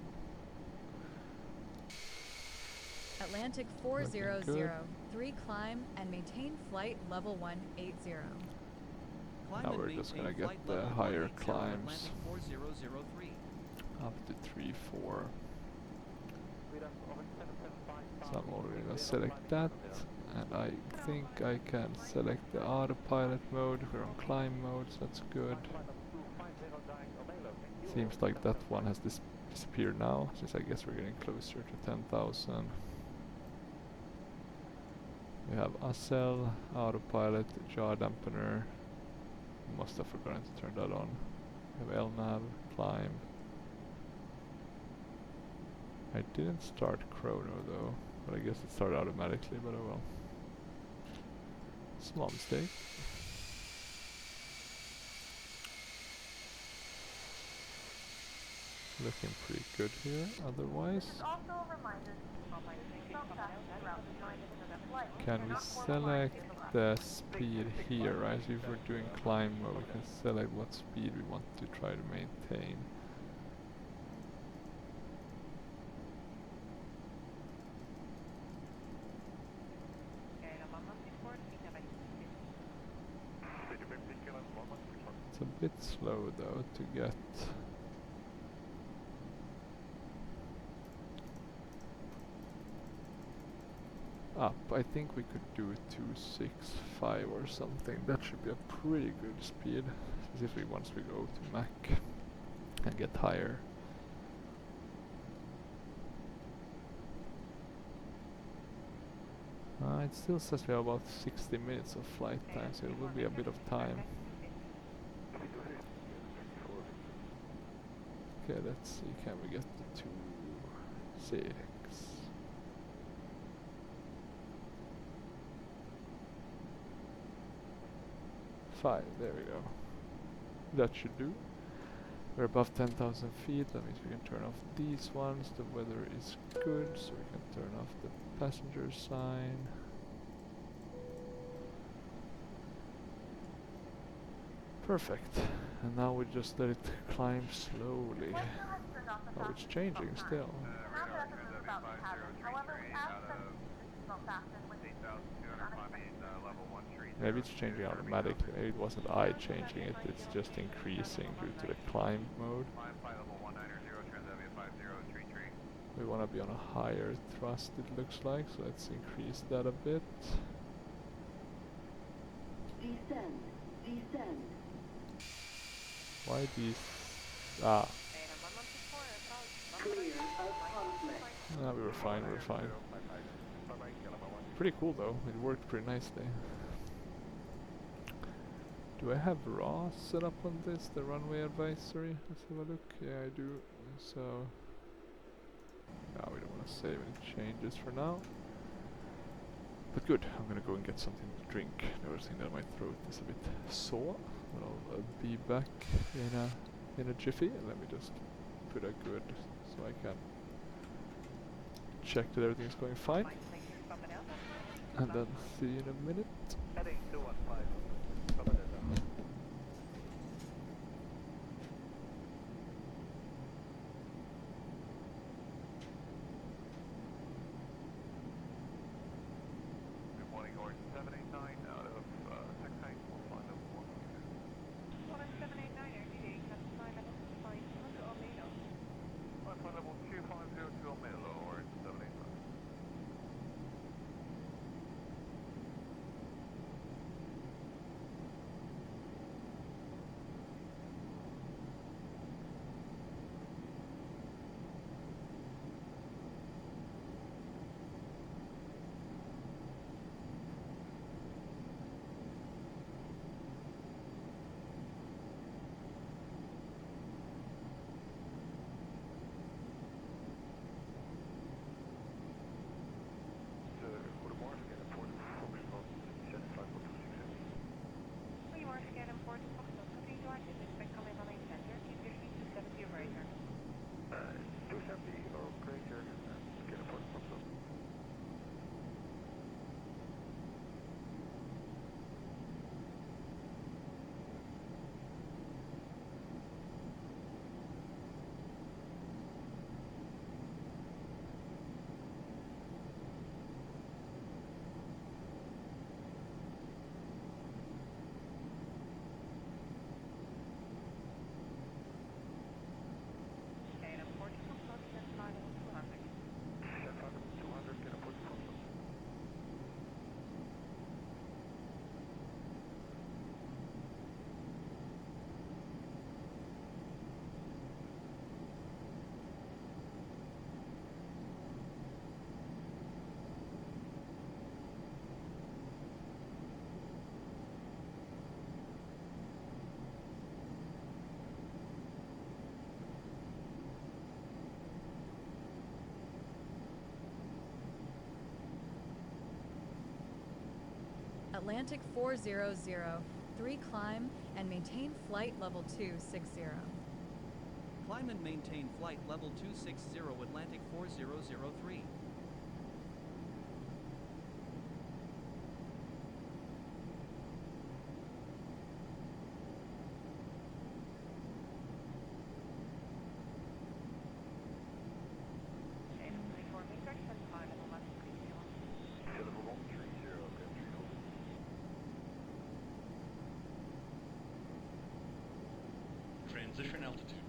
Atlantic 4003, climb and maintain flight level 180. Now we're just gonna get the higher climbs. Up to 3, 4. So I'm already gonna select that. And I think I can select the autopilot mode. We're on climb mode, so that's good. Seems like that one has disappeared now, since I guess we're getting closer to 10,000. We have Acel, autopilot, jaw dampener. Must have forgotten to turn that on. We have LNAV, climb. I didn't start chrono though, but I guess it started automatically, but oh well. Small mistake. Looking pretty good here, otherwise. Can we select the speed here, right? So if we're doing climb mode, we can select what speed we want to try to maintain. It's a bit slow though to get up. I think we could do 265 or something. That should be a pretty good speed, specifically once we go to Mach and get higher. It still says we have about 60 minutes of flight time, so it will be a bit of time. Okay, let's see, can we get the 2.6? Five, there we go. That should do. We're above 10,000 feet, that means we can turn off these ones. The weather is good, so we can turn off the passenger sign. Perfect. And now we just let it climb slowly. Oh, it's changing still. Maybe it's changing automatically. Maybe it wasn't I changing it, it's just increasing due to the climb mode. We want to be on a higher thrust, it looks like, so let's increase that a bit. Descend. Descend. Why these? Ah. Clear of conflict. Ah, we were fine, we were fine. Pretty cool though, it worked pretty nicely. Do I have RAW set up on this, the runway advisory? Let's have a look. Yeah, I do. So... no, we don't want save any changes for now. But good, I'm gonna go and get something to drink. Noticing that my throat is a bit sore. But I'll be back in a jiffy. Let me just put a good so I can check that everything's going fine. And then see you in a minute. Heading 215. Cover that. Good morning, Orange 789 out of 68. We'll find them 112. Orange 789 RTD, classify level 250 to Omelo. Find level 250 to Omelo, Orange 789. Goedemorgen, scan and port to Foxtrot. Continue to exit. Expect coming on a center. Keep your speed to 70 or greater. 270 or greater, scan port Foxtrot. Scan and port to Foxtrot. Classify level 200. 200, scan port Foxtrot. Atlantic 400, 3 climb and maintain flight level 260. Climb and maintain flight level 260 Atlantic 4003. Scan 34 meters. Classify level 130. Level 130, okay, 300. Transition altitude.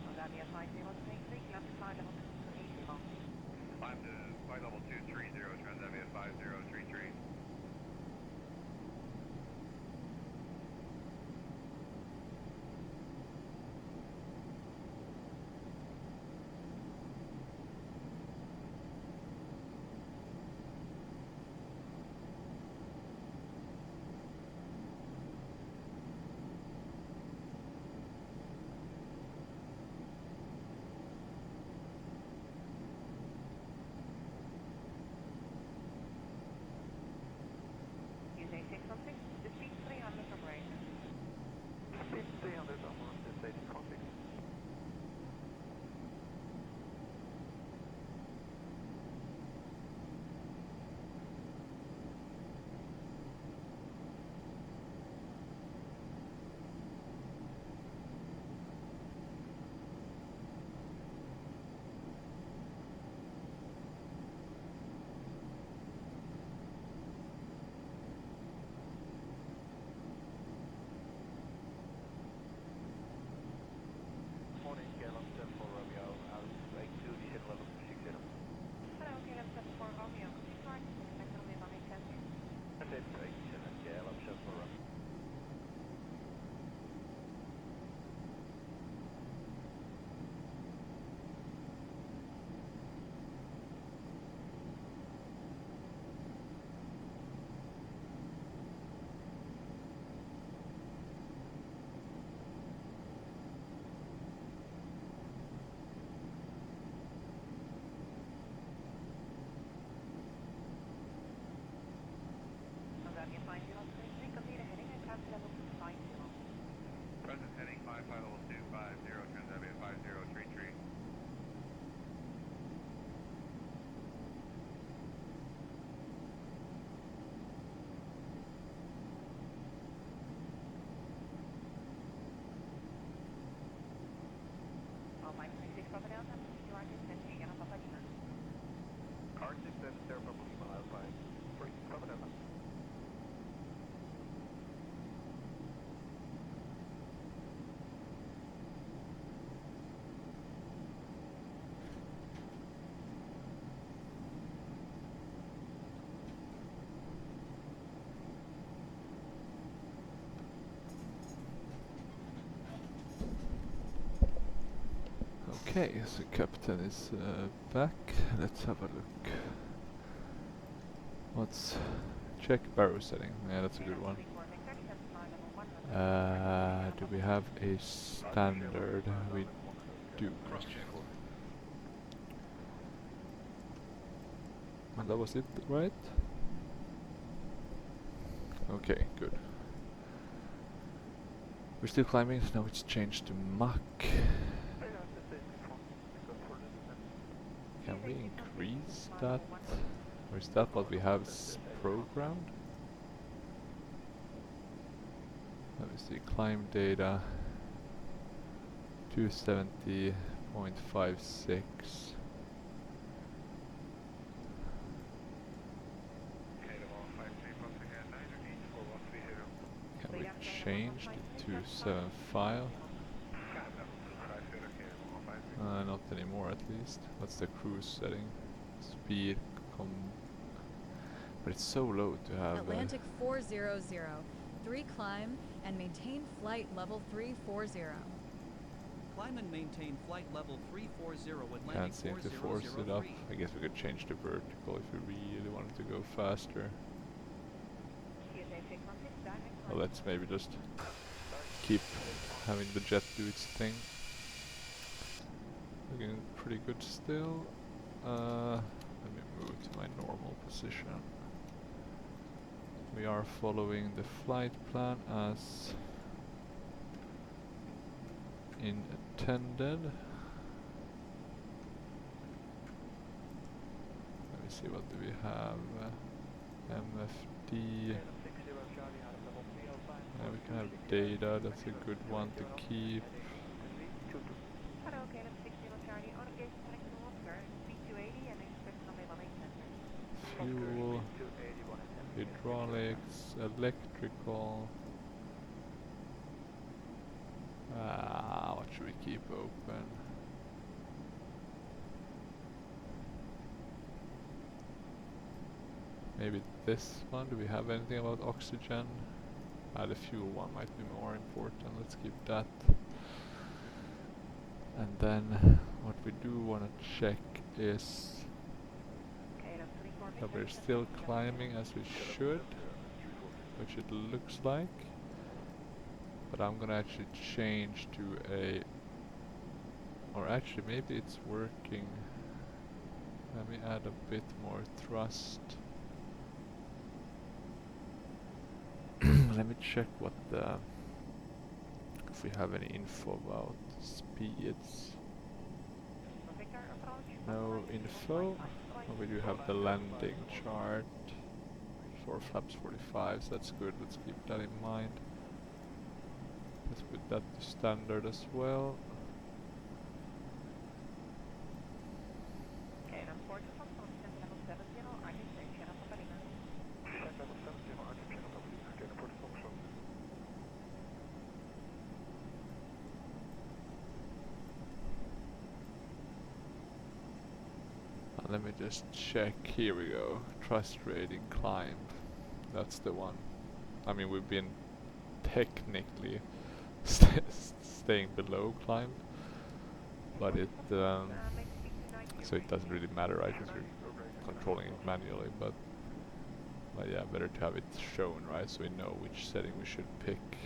Moldavia 5183, classify level 280. I'm to flight level 230, Transavia 5033. Okay, so Captain is back. Let's have a look. Let's check barrel setting. Yeah, that's a good one. Do we have a standard? We do. And that was it, right? Okay, good. We're still climbing, now it's changed to Mach. Can we increase that? Or is that what we have programmed? Let me see, climb data 270.56. Can we change the 275? Not anymore at least. What's the cruise setting? Speed, but it's so low to have. Atlantic 400, 3 climb and maintain flight level 340. Climb and maintain flight level 340 Atlantic Can't seem to force it up. I guess we could change the vertical if we really wanted to go faster. Well, let's maybe just keep having the jet do its thing. Looking pretty good still. Let me move to my normal position. We are following the flight plan as intended. Let me see, what do we have? MFD. We can have data, that's a good one to keep. Fuel, hydraulics, electrical. What should we keep open? Maybe this one. Do we have anything about oxygen? The fuel one might be more important. Let's keep that. And then what we do want to check is that we're still climbing as we should, which it looks like. But I'm gonna actually change to a, or actually maybe it's working. Let me add a bit more thrust. Let me check what the, if we have any info about speeds. No info. Oh, we do have the landing chart for flaps 45, so that's good. Let's keep that in mind. Let's put that to standard as well. Let me just check. Here we go. Trust rating climb. That's the one. I mean, we've been technically staying below climb, but it so it doesn't really matter, right? Because we're controlling it manually. But yeah, better to have it shown, right? So we know which setting we should pick.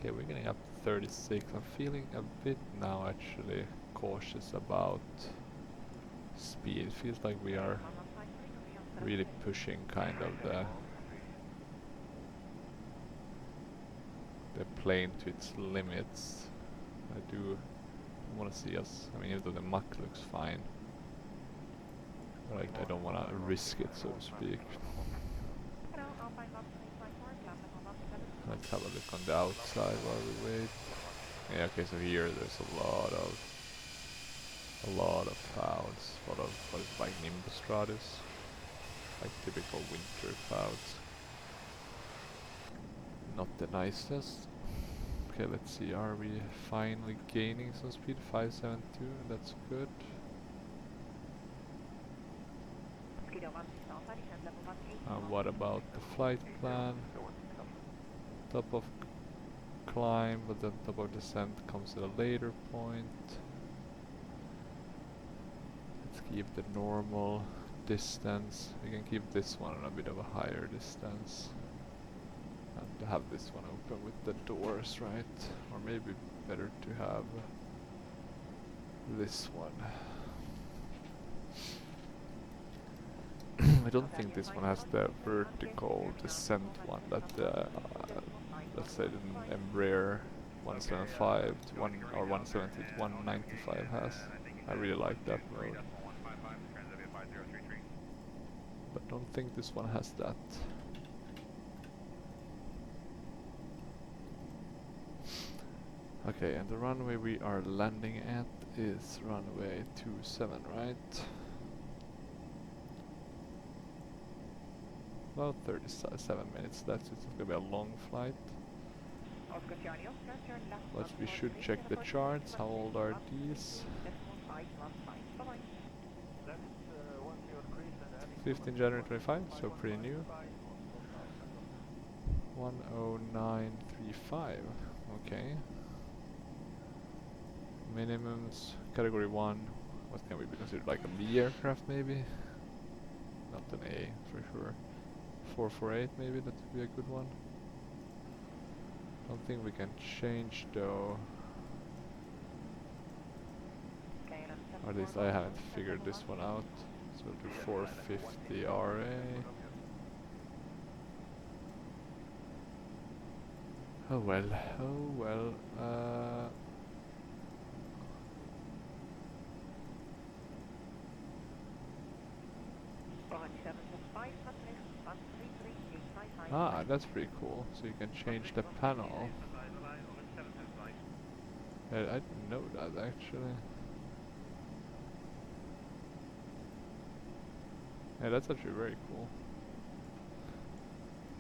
Okay, we're getting up to 36. I'm feeling a bit now actually cautious about speed. It feels like we are really pushing kind of the plane to its limits. I do want to see us, I mean, even though the Mach looks fine, but I don't want to risk it, so to speak. Let's have a look on the outside while we wait. Yeah, okay, so here there's a lot of clouds, a lot of what is like nimbus stratus, like typical winter clouds. Not the nicest. Okay, let's see, are we finally gaining some speed? 572, that's good. What about the flight plan? Top of climb, but the top of descent comes at a later point. Let's keep the normal distance. We can keep this one on a bit of a higher distance. And have this one open with the doors, right? Or maybe better to have this one. I don't think this one has the vertical descent one that let's say the Embraer 175 to 170 to 195 has. I really like that mode. But don't think this one has that. Okay, and the runway we are landing at is runway 27, right? About 37 minutes, that's it's gonna be a long flight. But we should check the charts. How old are these? 15 January 25, so pretty new. 10935, okay. Minimums, category 1, what can we be considered, like a B aircraft maybe? Not an A for sure. 448 maybe, that would be a good one. Don't think we can change though. Or at least I haven't figured this one out. So we'll do 450 RA. Oh well, oh well. Ah, that's pretty cool. So you can change the panel. I didn't know that actually. Yeah, that's actually very cool.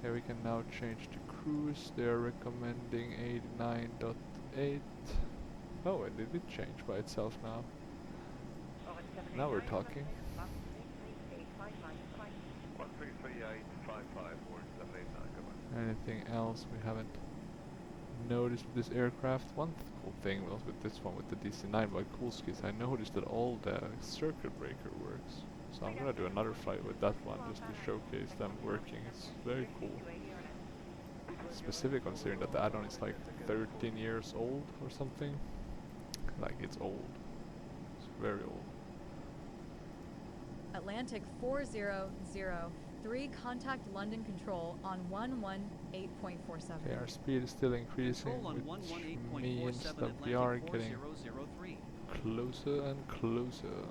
Okay, we can now change to cruise. They are recommending 89.8. Oh, and it did change by itself now. Now we're talking. 133.855 or 789, Anything else we haven't noticed with this aircraft? One cool thing was with this one, with the DC-9 by Kulski, is I noticed that all the circuit breaker works. So I'm gonna do another flight with that one just to showcase them working. It's very cool. Specific considering that the add-on is like 13 years old or something. Like it's old. It's very old. Atlantic 4003, contact London Control on 118.47. Okay, our speed is still increasing, which means that we are getting closer and closer.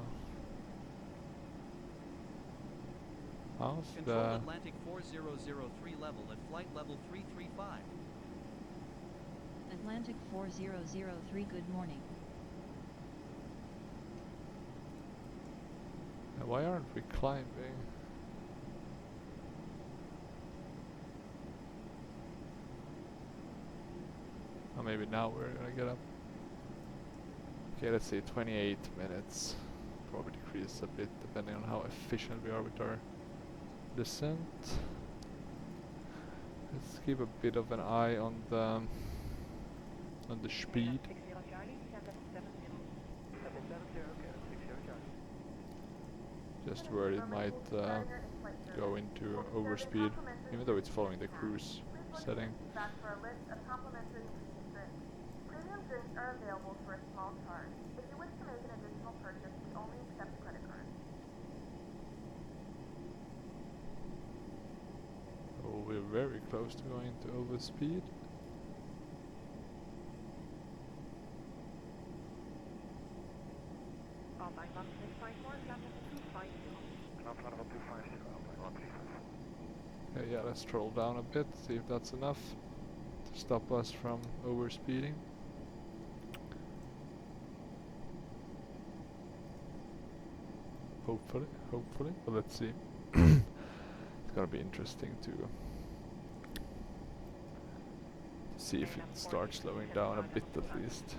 How's Control the Atlantic 4003 level at flight level 335. Atlantic 4003, good morning. why aren't we climbing? Oh, maybe now we're gonna get up. Okay, let's see, 28 minutes. Probably decrease a bit depending on how efficient we are with our descent. Let's keep a bit of an eye on the speed. Just where it might go into overspeed, even though it's following the cruise setting. Premium drinks are available for a small charge. If you wish to make an additional purchase, we only accept credit cards. Oh, we're very close to going into overspeed. Okay, yeah, let's troll down a bit, see if that's enough to stop us from overspeeding. Hopefully, but let's see. It's gonna be interesting to see if it starts slowing down a bit at least.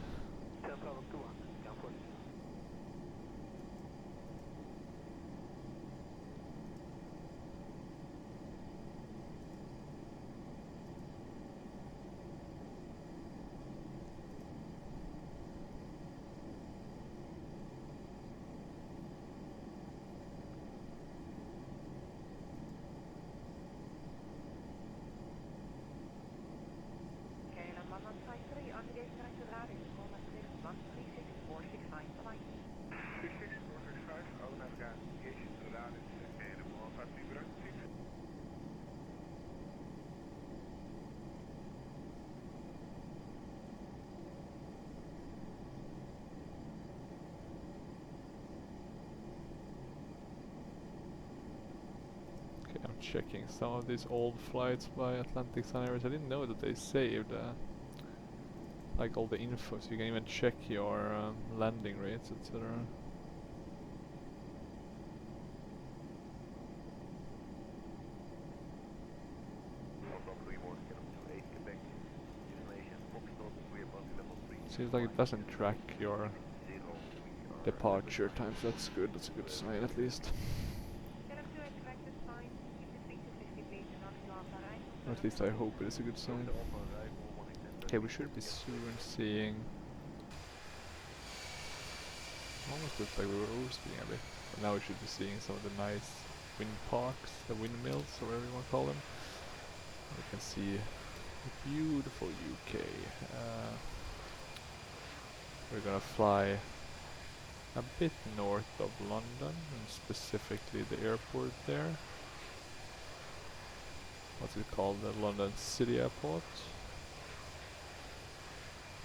153 on the direction radar, Coma 6136469, bye-bye. 66465, I'll navigation to radar, and 153 bedankt. Okay, I'm checking some of these old flights by Atlantic Sun Airways. I didn't know that they saved like all the info, so you can even check your landing rates, etc. Seems like it doesn't track your departure times. That's good. That's a good sign at least. Or at least I hope it is a good sign. Okay, we should be soon seeing. Almost looks like we were overspeeding a bit. But now we should be seeing some of the nice wind parks, the windmills, or whatever you want to call them. We can see the beautiful UK. We're gonna fly a bit north of London, and specifically the airport there. What's it called? The London City Airport.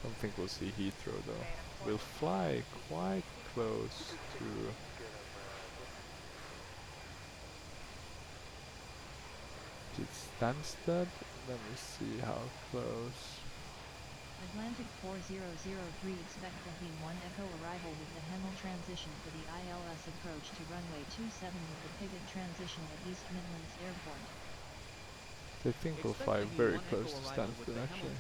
Don't think we'll see Heathrow though. We'll fly quite close to Stansted. Let me see how close. Atlantic 4003 expect the He-1 Echo arrival with the Hemel transition for the ILS approach to runway 27 with the Pigot transition at East Midlands Airport. They think we'll fly very close to Stansted actually,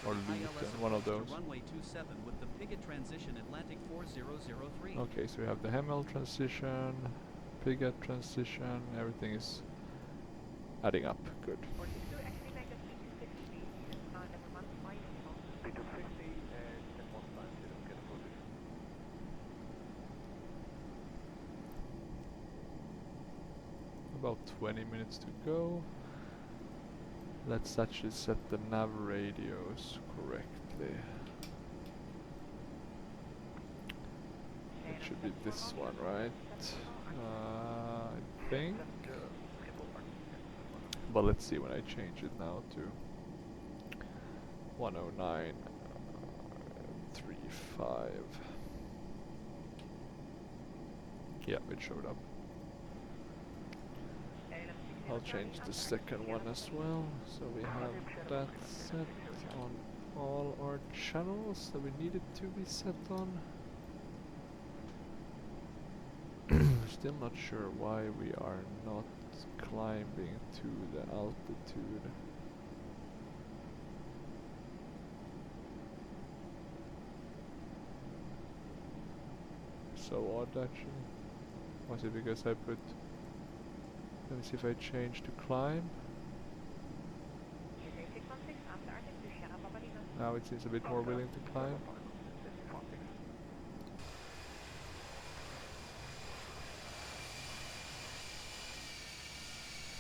or Luton, one of those. Runway 27 with the Pigot transition Atlantic 4003. Okay, so we have the Hemel transition, Pigot transition, everything is adding up. Good. About 20 minutes to go. Let's actually set the nav radios correctly. It should be this one, right? I think. But let's see when I change it now to 109.35. Yeah, it showed up. I'll change the second one as well, so we have that set on all our channels that we need it to be set on. Still not sure why we are not climbing to the altitude. So odd actually. Was it because I put... Let me see if I change to climb. Now it seems a bit more willing to climb.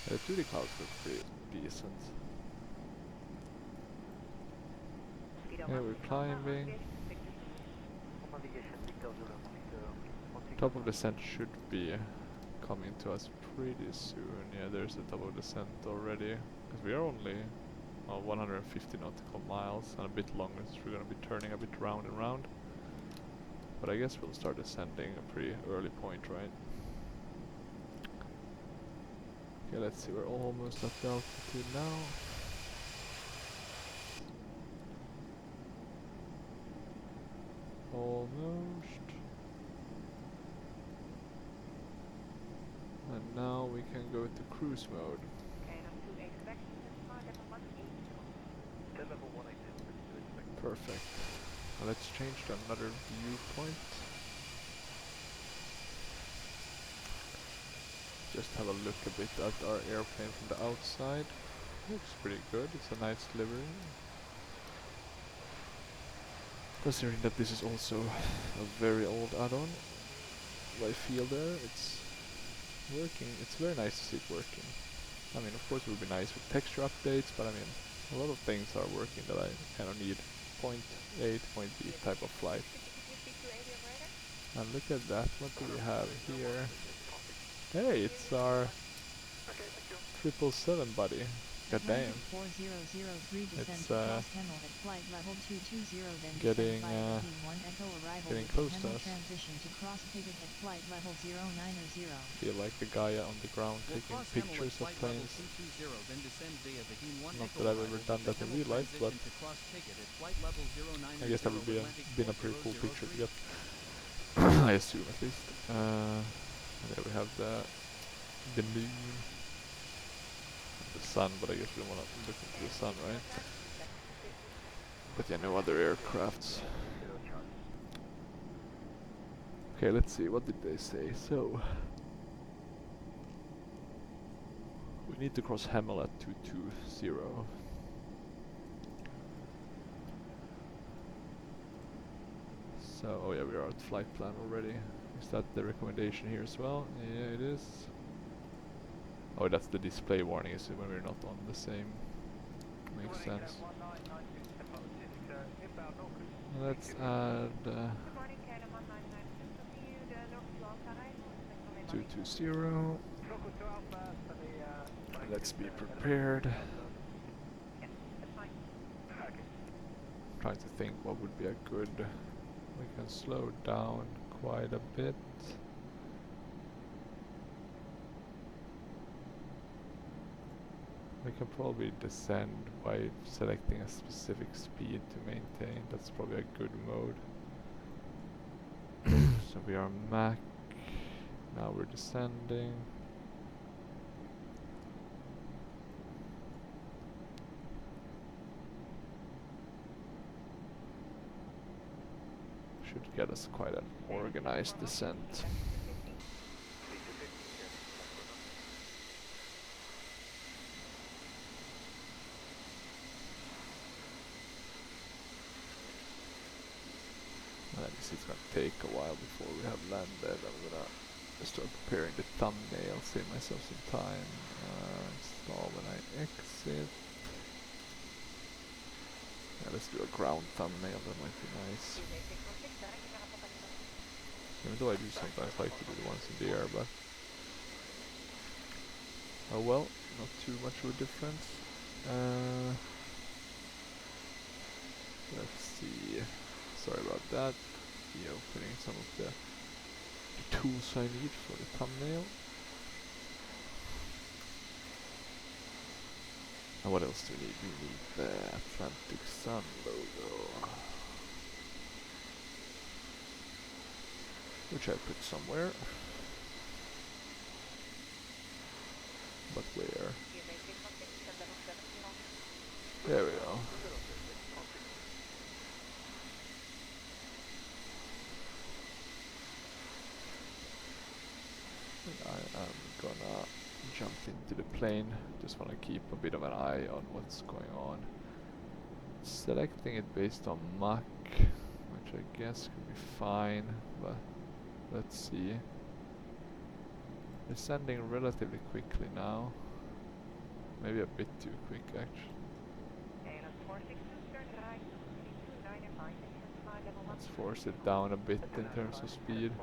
The 2D clouds look pretty decent. Yeah, we're climbing. Top of descent should be coming to us pretty soon. Yeah, there's the top of descent already. Because we are only 150 nautical miles and a bit longer, so we're going to be turning a bit round and round. But I guess we'll start ascending a pretty early point, right? Okay, let's see, we're almost at the altitude now. Almost. And now we can go to cruise mode. Perfect. Now let's change to another viewpoint. Just have a look a bit at our airplane from the outside. Looks pretty good, it's a nice livery. Considering that this is also a very old add-on by FeelThere, it's working. It's very nice to see it working. I mean, of course it would be nice with texture updates, but I mean, a lot of things are working that I kind of need. point A to point B type of flight. And look at that, what do we have here? Hey, it's our 777 buddy. God damn. Atlantic 4003 descend It's to cross Hemel at flight level 220, then getting descend via the P1 Echo arrival getting with close the to Hemel us. transition to cross Pigot at flight level 090. Feel like the guy on the ground taking pictures of planes. Not that I've ever done that in real life, but I guess that would be been a pretty cool picture to get. I assume at least. And there we have the moon, the sun, but I guess we don't want to look into the sun, right? But yeah, no other aircrafts. Okay, let's see, what did they say? So we need to cross Hemel at 220. So, oh yeah, we are at flight plan already. Is that the recommendation here as well? Yeah, it is. Oh, that's the display warning, is it, when we're not on the same. Makes sense. Let's add 220. Let's be prepared. Trying to think what would be a good. We can slow down quite a bit. We can probably descend by selecting a specific speed to maintain. That's probably a good mode. So we are Mach. Now we're descending. Should get us quite an organized descent. It's gonna take a while before we have landed. I'm gonna start preparing the thumbnail, save myself some time. Install when I exit. Yeah, let's do a ground thumbnail, that might be nice. Even though I do sometimes like to do the ones in the air, but oh well, not too much of a difference. Let's see. Sorry about that. Opening some of the tools I need for the thumbnail. And what else do we need? We need the Atlantic Sun logo, which I put somewhere. But where? There we go. I am gonna jump into the plane. Just want to keep a bit of an eye on what's going on. Selecting it based on Mach, which I guess could be fine, but let's see. Descending relatively quickly now. Maybe a bit too quick actually. Let's force it down a bit in terms of speed.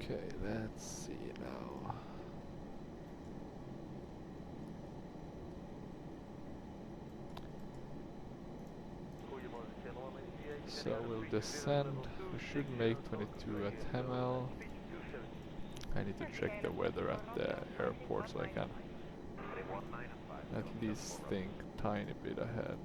Okay, let's see now. So we'll descend. We should make 22 at Hemel. I need to check the weather at the airport so I can at least think tiny bit ahead.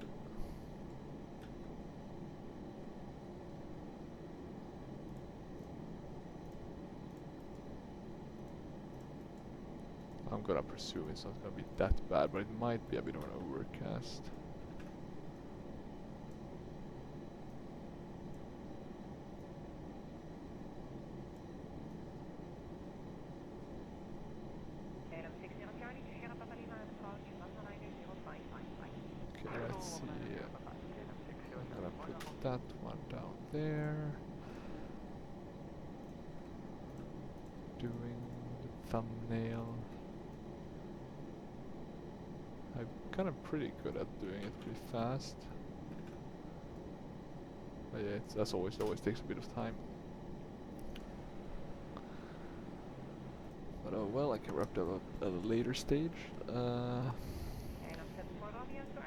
I'm gonna presume it's not gonna be that bad, but it might be a bit of an overcast. let's see. I'm gonna put that one down there. Doing the thumbnail. I'm kind of pretty good at doing it pretty fast. But yeah, as always, it always takes a bit of time. But oh well, I can wrap that up at a later stage.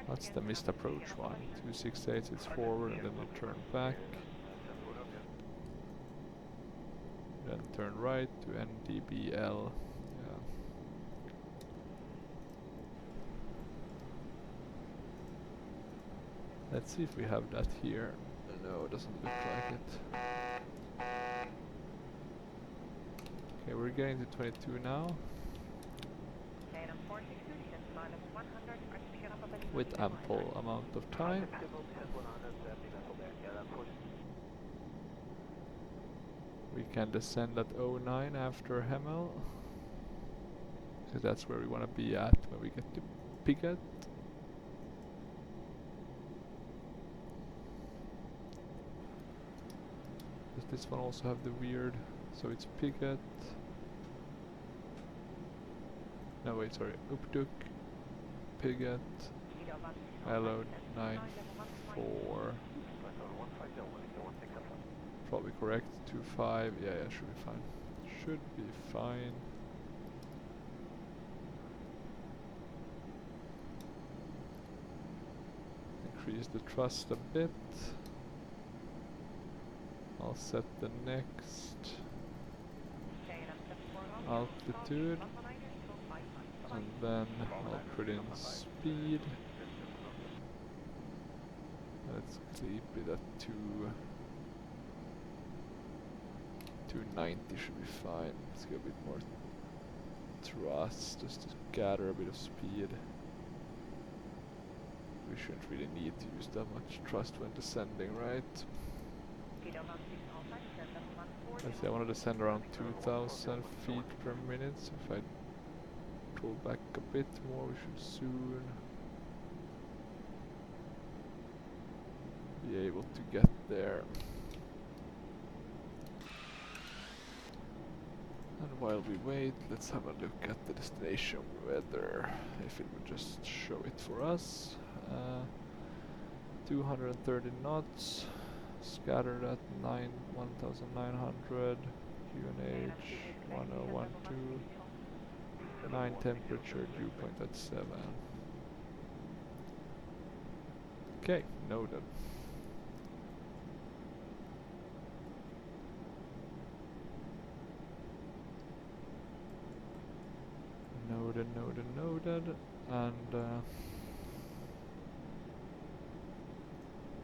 That's the missed approach one. 268, it's forward and then you turn back. Then turn right to NDBL. Yeah. Let's see if we have that here. No, it doesn't look like it. Okay, we're getting to 22 now. With ample amount of time. We can descend at 09 after Hemel. So that's where we want to be at when we get to Pigot. Does this one also have the weird? So it's Pigot. No wait, sorry. Upduk, Pigot, Hello 94. Probably correct. 25. Yeah, should be fine. Should be fine. Increase the thrust a bit. I'll set the next altitude. And then I'll put in speed. Let's keep it at 290 should be fine. Let's get a bit more thrust just to gather a bit of speed. We shouldn't really need to use that much thrust when descending, right? Let's see, I want to descend around 2000 feet per minute, so if I pull back a bit more, we should soon be able to get there. And while we wait, let's have a look at the destination weather, if it would just show it for us. 230 knots, scattered at 1900, QNH 1012, 9 temperature, dew point at 7. Okay, noted. Noted, and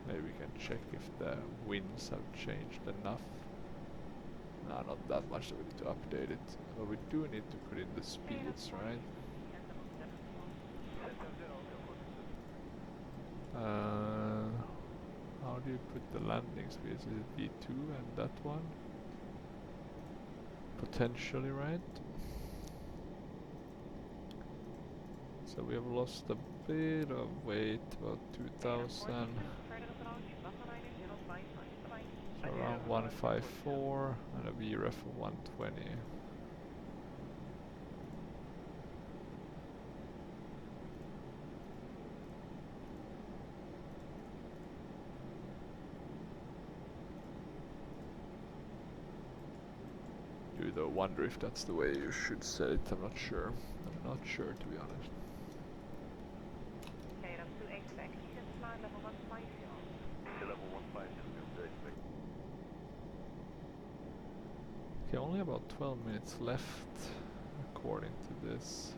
maybe we can check if the winds have changed enough. No, not that much that we need to update it, but we do need to put in the speeds, right? How do you put the landing speeds? Is it V2 and that one? Potentially, right? So we have lost a bit of weight, about 2000. So around 154 and a VREF of 120. Do though wonder if that's the way you should set it. I'm not sure. I'm not sure, to be honest. Okay, only about 12 minutes left according to this.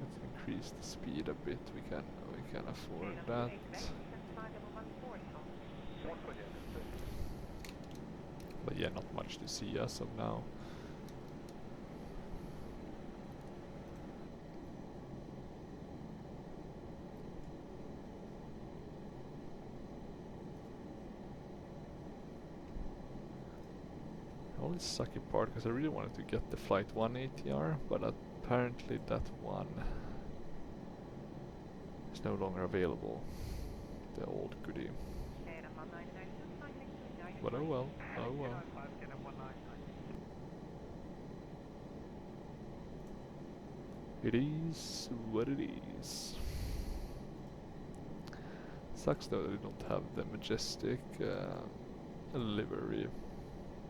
Let's increase the speed a bit. We can afford that. But yeah, not much to see as of now. Only sucky part, because I really wanted to get the flight 1 ATR, but apparently that one is is no longer available. The old goodie. But oh well, oh well. It is what it is. Sucks though that they don't have the Majestic livery,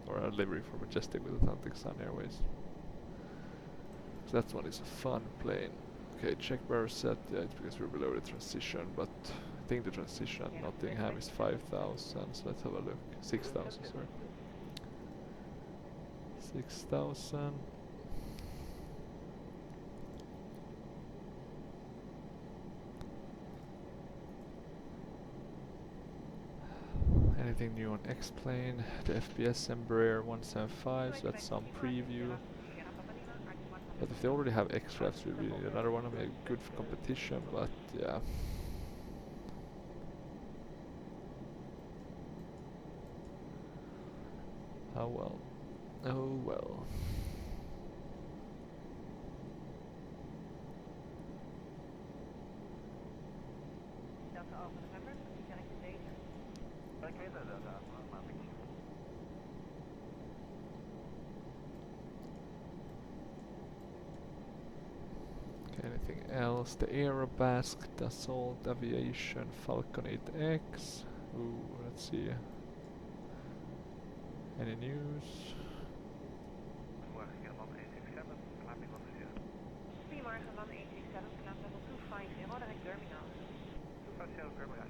or a livery for Majestic with Atlantic Sun Airways. So that one is a fun plane. Okay, check bar set. Yeah, it's because we're below the transition, but I think the transition at Nottingham is 5,000. So let's have a look. 6,000, sorry. 6,000. Anything new on X-Plane? The FPS Embraer 175, so that's some preview. But if they already have X-Rafts, we really need another one. I mean, good for competition, but yeah. Oh well. Oh well. Okay, anything else? The Aerobasque, Dassault Aviation, Falcon 8X. Ooh, let's see. Any news? Goedemorgen, man 867, climb level 250, direct terminal. 250, terminal,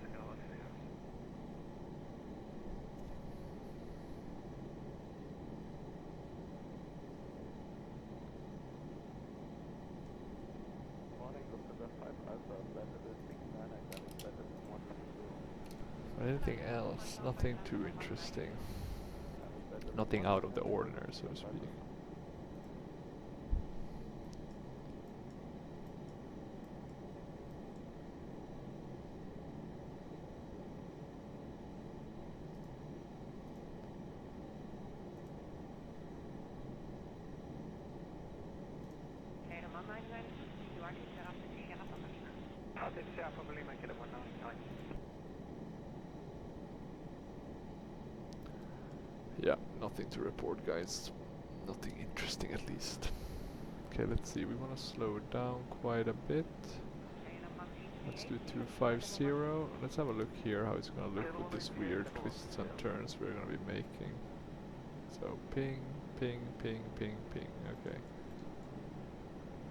Anything else? Nothing too interesting. Nothing out of the ordinary, so to speak. Yeah, nothing to report, guys. Nothing interesting, at least. Okay, let's see. We want to slow it down quite a bit. Let's do 250. Let's have a look here how it's going to look with this weird twists and turns we're going to be making. So ping, ping, ping, ping, ping. Okay.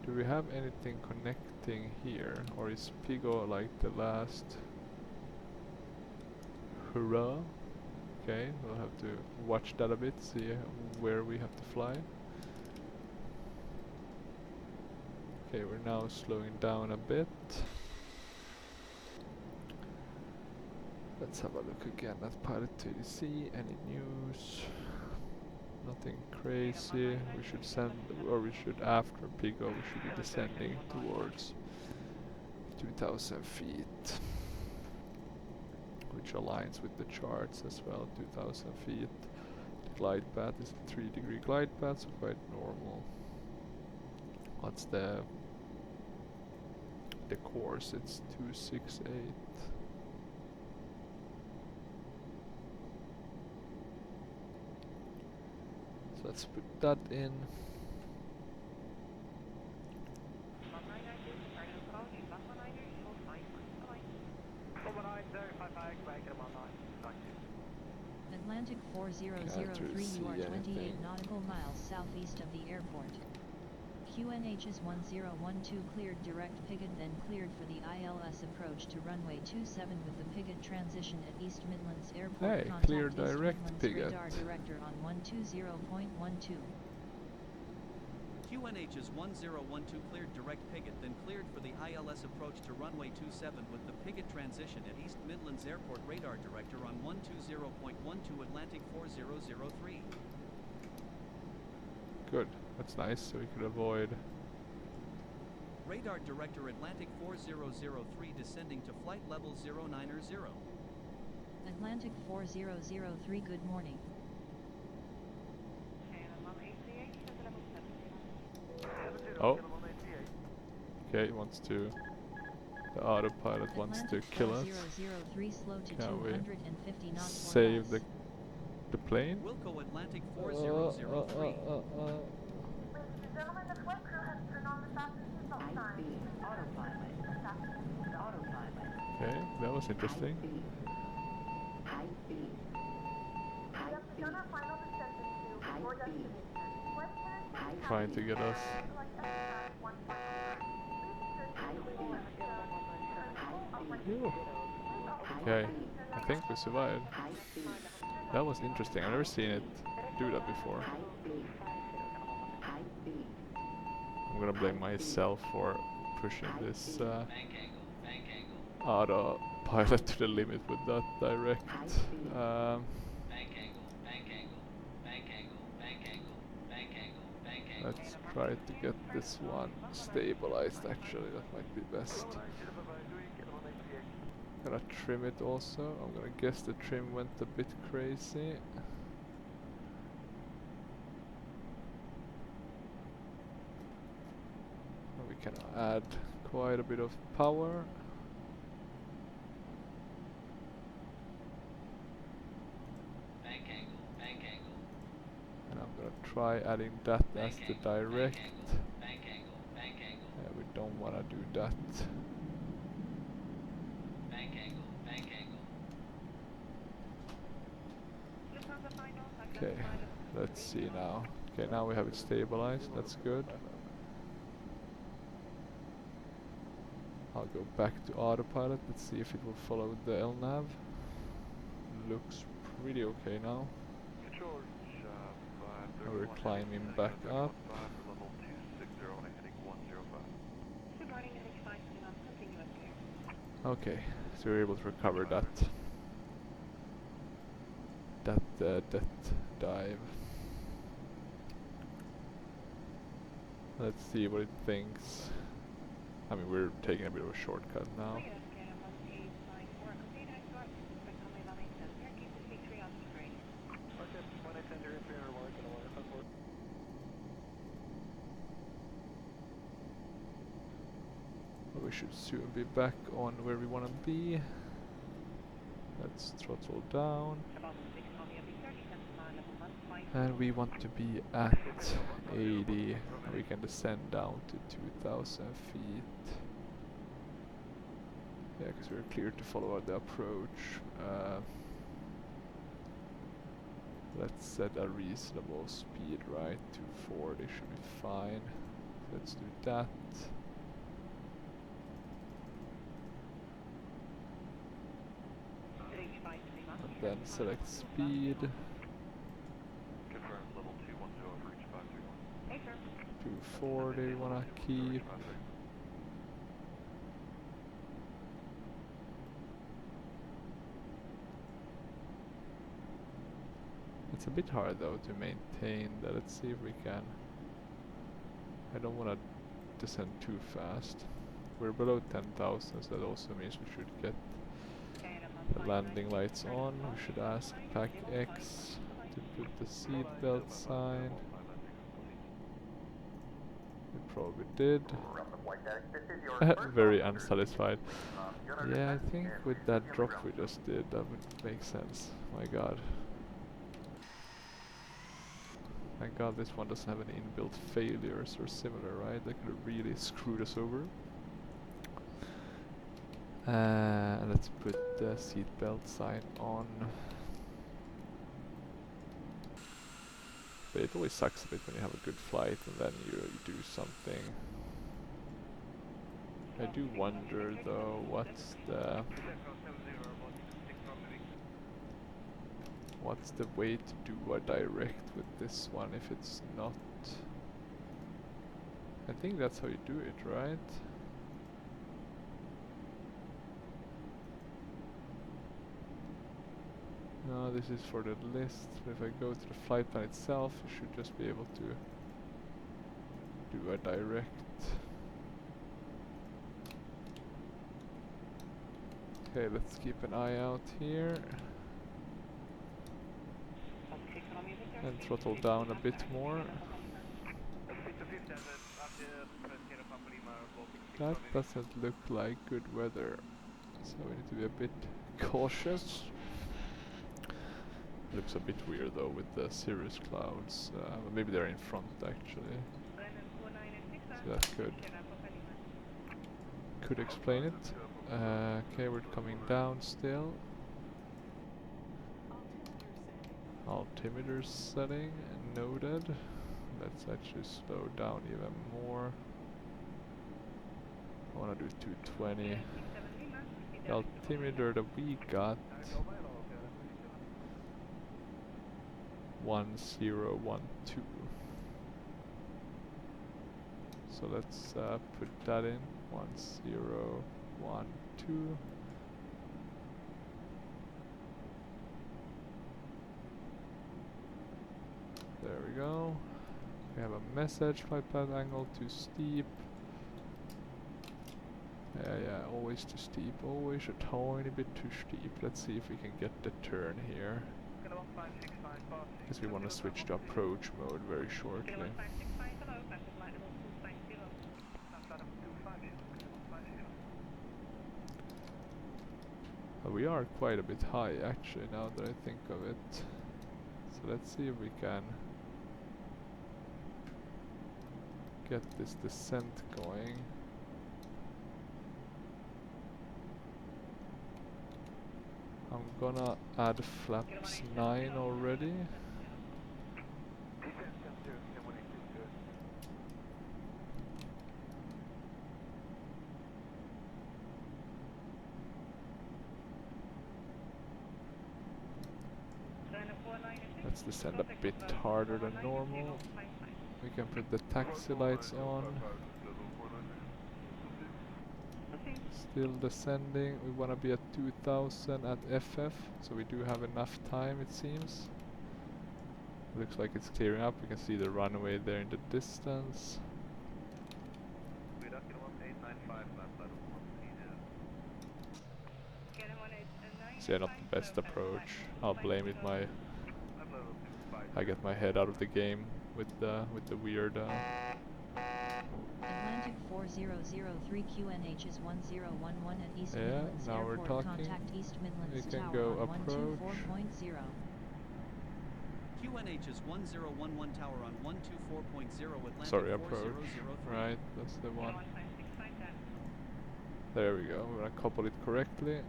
Do we have anything connecting here, or is Pigo like the last hurrah? Okay, we'll have to watch that a bit, see where we have to fly. Okay, we're now slowing down a bit. Let's have a look again at Pilot TDC. Any news? Nothing crazy. We should send, or we should, after Pigo, we should be descending towards 2,000 feet. Which aligns with the charts as well, 2,000 feet. The glide path is a 3-degree glide path, so quite normal. What's the course? It's 268. So let's put that in. Atlantic 4003, you are 28 nautical miles southeast of the airport. QNH is 1012 cleared direct Pigot, then cleared for the ILS approach to runway 27 with the Pigot transition at East Midlands Airport. Hey, Contact cleared East direct Midlands Pigot. Radar Director on 120.12. QNH is 1012 cleared direct Pigot, then cleared for the ILS approach to runway 27 with the Pigot transition at East Midlands Airport. Radar Director on 120.12 Atlantic 4003. Good, that's nice, so we could avoid. Radar Director Atlantic 4003 descending to flight level 090. Atlantic 4003, good morning. Oh. Okay, he wants to The autopilot wants to kill us. 003 slow to Can we 250 knots or save less. the plane? Wilco Atlantic 4003. Ladies and gentlemen, the flight crew has turned on the fasten seatbelt sign. Autopilot. Autopilot. Okay, that was interesting. High speed. We have begun our final descent into your destination. Flight attendants Trying to get us. Ew. Okay, I think we survived. That was interesting. I've never seen it do that before. I'm gonna blame myself for pushing this autopilot to the limit with that direct. Let's try to get this one stabilized. Actually, that might be best. Gonna trim it also. I'm gonna guess the trim went a bit crazy. We can add quite a bit of power. And I'm gonna try adding that as the direct. We don't wanna do that. Okay, let's see now. Okay, now we have it stabilized, that's good. I'll go back to autopilot, let's see if it will follow the LNAV. Looks pretty okay now. And we're climbing back up. Okay, so we're able to recover that dive. Let's see what it thinks. I mean, we're taking a bit of a shortcut now. But we should soon be back on where we want to be. Let's throttle down. And we want to be at 80. We can descend down to 2000 feet. Yeah, because we're clear to follow the approach. Let's set a reasonable speed, right? 240 should be fine. Let's do that. And then select speed. 240 we wanna keep. It's a bit hard though to maintain that. Let's see if we can. I don't wanna descend too fast. We're below 10,000, so that also means we should get the landing lights on. We should ask Pack X to put the seatbelt sign. We probably did. Very unsatisfied. Yeah, I think with that drop we just did, that would make sense. My god. Thank god this one doesn't have any inbuilt failures or similar, right? That could have really screwed us over. Let's put the seatbelt sign on. But it always sucks a bit when you have a good flight and then you do something. I do wonder though, what's the way to do a direct with this one if it's not... I think that's how you do it, right? No, this is for the list, but if I go to the flight plan itself, you should just be able to do a direct. Okay, let's keep an eye out here. And throttle down a bit more. That doesn't look like good weather, so we need to be a bit cautious. Looks a bit weird though with the cirrus clouds. Maybe they're in front actually. So that could explain it. Okay, we're coming down still. Altimeter setting noted. Let's actually slow down even more. I want to do 220. The altimeter that we got 1012. So let's put that in 1012. There we go. We have a message, flight path angle too steep. Yeah, always too steep, always a tiny bit too steep. Let's see if we can get the turn here. Because we want to switch to approach mode very shortly. We are quite a bit high actually now that I think of it. So let's see if we can get this descent going. I'm gonna add flaps 9 already. Let's descend a bit harder than normal. We can put the taxi lights on. Still descending. We want to be at 2000 at FF, so we do have enough time it seems. Looks like it's clearing up. We can see the runway there in the distance. So yeah, not the best approach. I'll blame it I get my head out of the game with the weird Atlantic 4003 QNH is 1011 at East Midlands now Airport. we're talking. Contact East Midlands We can Tower go on approach. 124.0. QNH is 1011 tower on 124.0 Atlantic. Sorry, approach. Right, that's the one. There we go. We're gonna couple it correctly.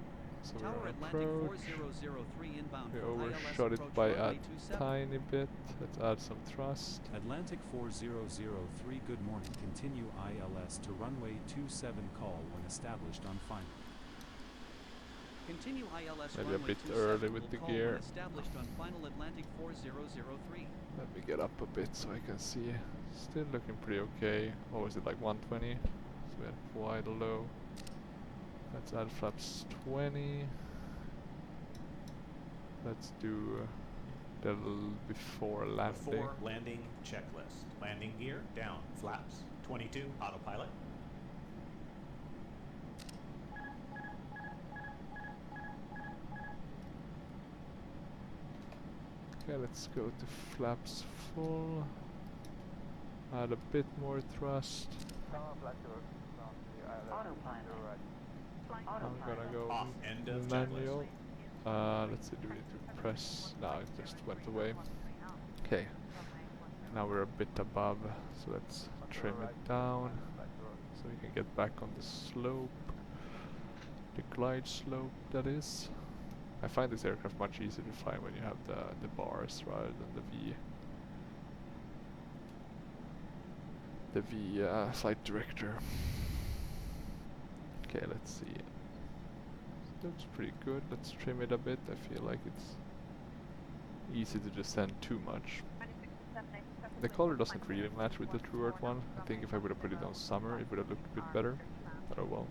So Tower we're gonna Atlantic approach. 4003 inbound We for overshot ILS it by a 27. tiny bit. Let's add some thrust. Atlantic 4003, good morning. Continue ILS to runway 27, call when established on final. Continue ILS Maybe a runway bit 27 early with the will call gear. when established on final Atlantic 4003. Let me get up a bit so I can see. Still looking pretty okay. What was it, like 120? So we had wide low. Let's add flaps 20. Let's do the before landing. Before landing checklist. Landing gear down. Flaps 22. Autopilot. Okay, let's go to flaps full. Add a bit more thrust. I'm gonna go off end of manual. Let's see, do we need to press? No, it just went away. Okay, now we're a bit above, so let's trim it down so we can get back on the slope, the glide slope that is. I find this aircraft much easier to fly when you have the bars rather than the V flight director. Okay, let's see. Looks pretty good. Let's trim it a bit. I feel like it's easy to descend too much. The color doesn't really match with the True Earth one. I think if I would have put it on summer, it would have looked a bit better. But oh well.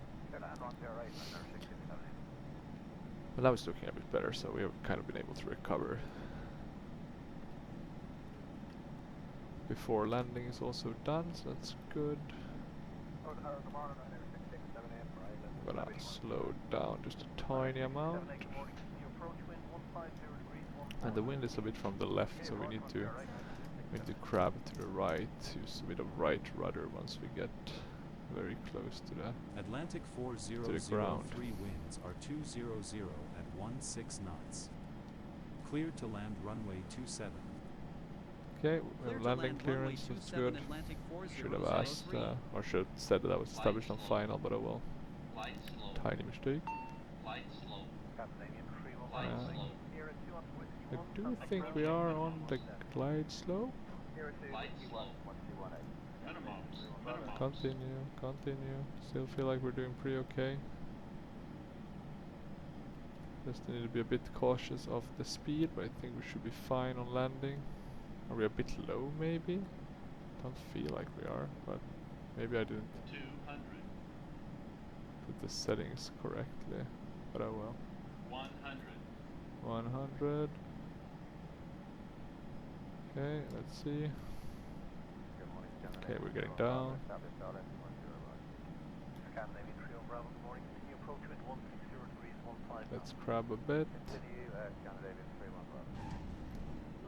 But now it's looking a bit better, so we have kind of been able to recover. Before landing is also done, so that's good. I'm gonna slow down just a tiny amount. And the wind is a bit from the left, so we need to crab to the right, use a bit of right rudder once we get very close to the Atlantic 4003 ground. winds are 200 at 16 knots. Cleared to land runway 27. Okay, we Clear have to landing land runway clearance, that's 27 good. Atlantic Should have 4003. asked, or should have said that I was established on final, but oh well. Flight slow. Tiny mistake. Flight slow. Flight Uh, slow. I do think we are on the glide slope. Flight slow. Minimum. Minimum. Continue, continue. Still feel like we're doing pretty okay. Just need to be a bit cautious of the speed, but I think we should be fine on landing. Are we a bit low maybe? Don't feel like we are, but maybe I didn't 200. put the settings correctly. But oh well. 100. 100. Okay, let's see. Okay, we're getting down. Let's crab a bit.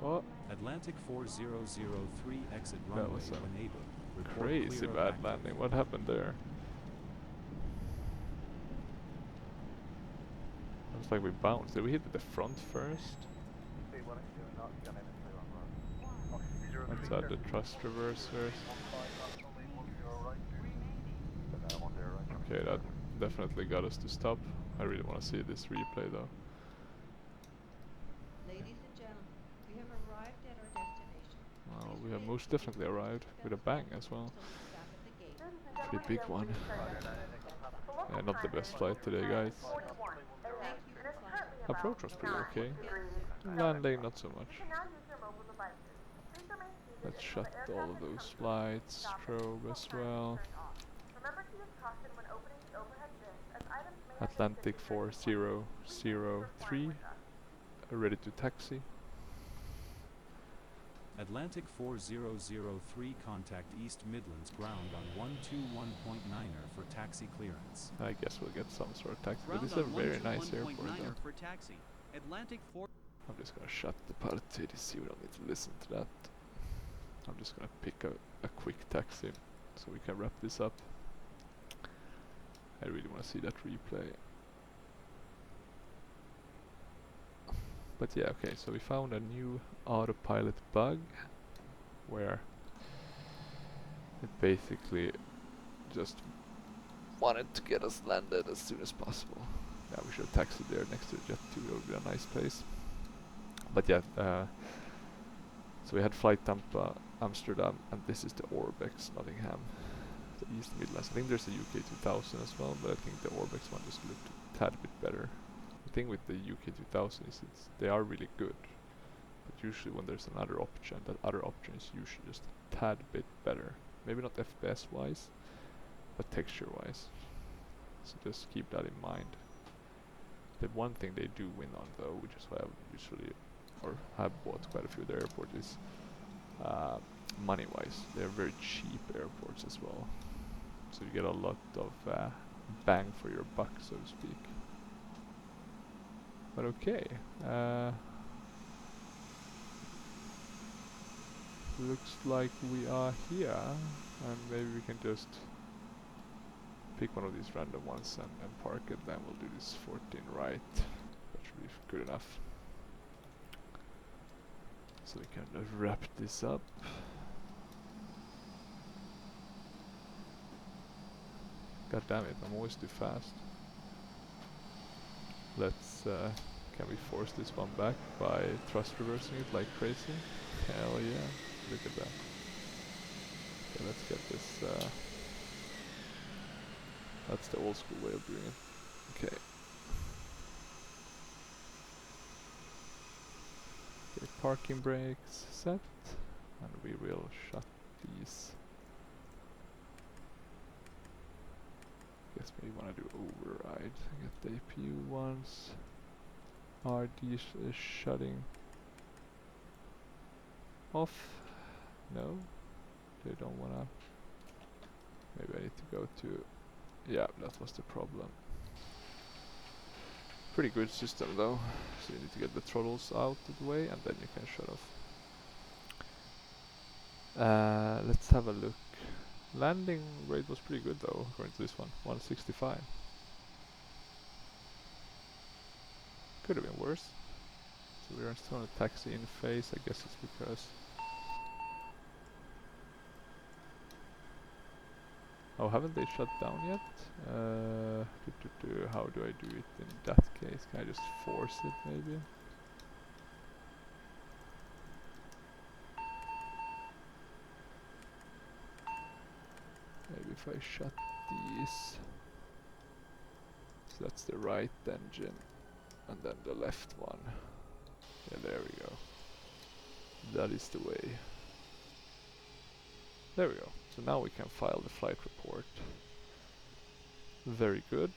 Oh, Atlantic 4003 exit that runway was a when able. Report crazy clear of bad active. landing. What happened there? Looks like we bounced. Did we hit the front first? Let's add the thrust reversers. Okay, that definitely got us to stop. I really want to see this replay though. Ladies and gentlemen, we have arrived at our destination. Well, we have most definitely arrived with a bang as well. Pretty big one. Yeah, not the best flight today, guys. Approach was pretty okay. Landing, not so much. Let's shut all of those lights, strobe as well. Atlantic 4003, ready to taxi. Atlantic 4003 contact East Midlands ground on 121.9er for taxi clearance. I guess we'll get some sort of taxi, but Ground this is a on very nice 121.9er airport though. for taxi. Atlantic 4. I'm just gonna shut the party so we don't need to listen to that. I'm just gonna pick a quick taxi so we can wrap this up. I really wanna see that replay. But yeah, okay, so we found a new autopilot bug where it basically just wanted to get us landed as soon as possible. Yeah, we should have taxied there next to the Jet 2, it would be a nice place. But yeah, so we had flight Tampa, Amsterdam, and this is the Orbex, Nottingham, the East Midlands. I think there's a UK 2000 as well, but I think the Orbex one just looked a tad bit better. The thing with the UK 2000 is they are really good, but usually when there's another option, that other option is usually just a tad bit better. Maybe not FPS wise, but texture wise. So just keep that in mind. The one thing they do win on though, which is why I usually or have bought quite a few of their airports, is money wise. They're very cheap airports as well. So you get a lot of bang for your buck, so to speak. But okay, looks like we are here, and maybe we can just pick one of these random ones and park it, then we'll do this 14 right. That should be good enough. So we can wrap this up. God damn it, I'm always too fast. Let's, can we force this one back by thrust reversing it like crazy? Hell yeah, look at that. Okay, let's get this, that's the old school way of doing it. Okay. Okay, parking brakes set, and we will shut these. Guess maybe wanna do override. Get the APU ones. RD is shutting off. No, they don't wanna. Maybe I need to go to. Yeah, that was the problem. Pretty good system though. So you need to get the throttles out of the way, and then you can shut off. Let's have a look. Landing rate was pretty good though, according to this one. 165. Could have been worse. So we are still on a taxi in phase. I guess it's because... Oh, haven't they shut down yet? How do I do it in that case? Can I just force it maybe? Maybe if I shut these. So that's the right engine. And then the left one. Yeah, there we go. That is the way. There we go. So now we can file the flight report. Very good.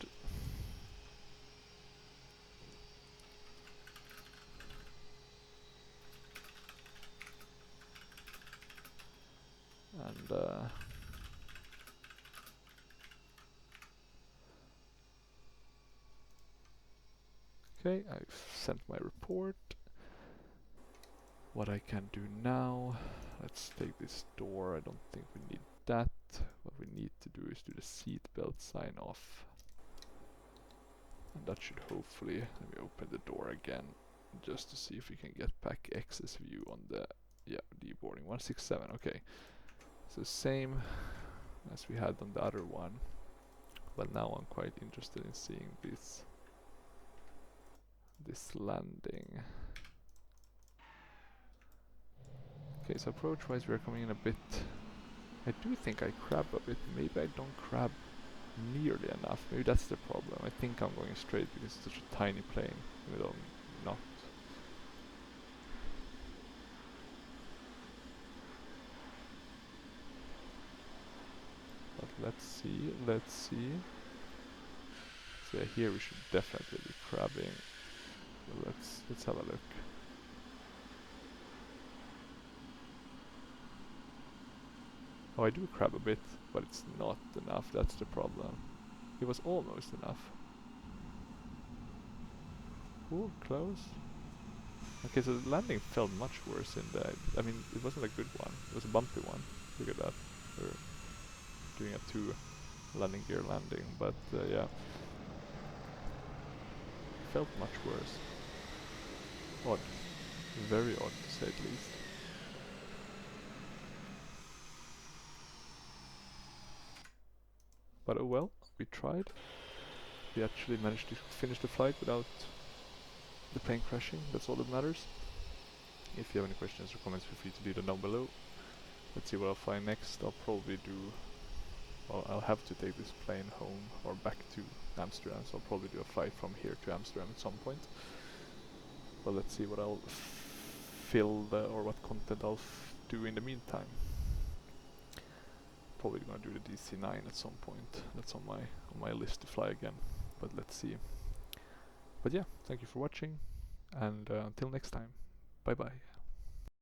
And okay, I've sent my report. What I can do now, let's take this door. I don't think we need that. What we need to do is do the seatbelt sign off. And that should hopefully, let me open the door again, just to see if we can get back access view on the, yeah, deboarding 167, okay. So same as we had on the other one, but now I'm quite interested in seeing this landing. Okay, so approach wise we're coming in a bit. I do think I crab a bit. Maybe I don't crab nearly enough. Maybe that's the problem. I think I'm going straight because it's such a tiny plane. Even though I'm not. But let's see, let's see. So yeah, here we should definitely be crabbing. So let's have a look. Oh, I do crab a bit, but it's not enough, that's the problem. It was almost enough. Ooh, close. Okay, so the landing felt much worse in the... I mean, it wasn't a good one, it was a bumpy one. Look at that. We're doing a 2 landing gear landing, but yeah. Felt much worse. Odd. Very odd to say at least. But oh well, we tried. We actually managed to finish the flight without the plane crashing, that's all that matters. If you have any questions or comments, feel free to leave them down below. Let's see what I'll fly next. I'll probably do... Well, I'll have to take this plane home or back to Amsterdam, so I'll probably do a flight from here to Amsterdam at some point. But let's see what I'll fill or what content I'll do in the meantime. Probably gonna do the DC-9 at some point. That's on my list to fly again. But let's see. But yeah, thank you for watching, and until next time, bye bye.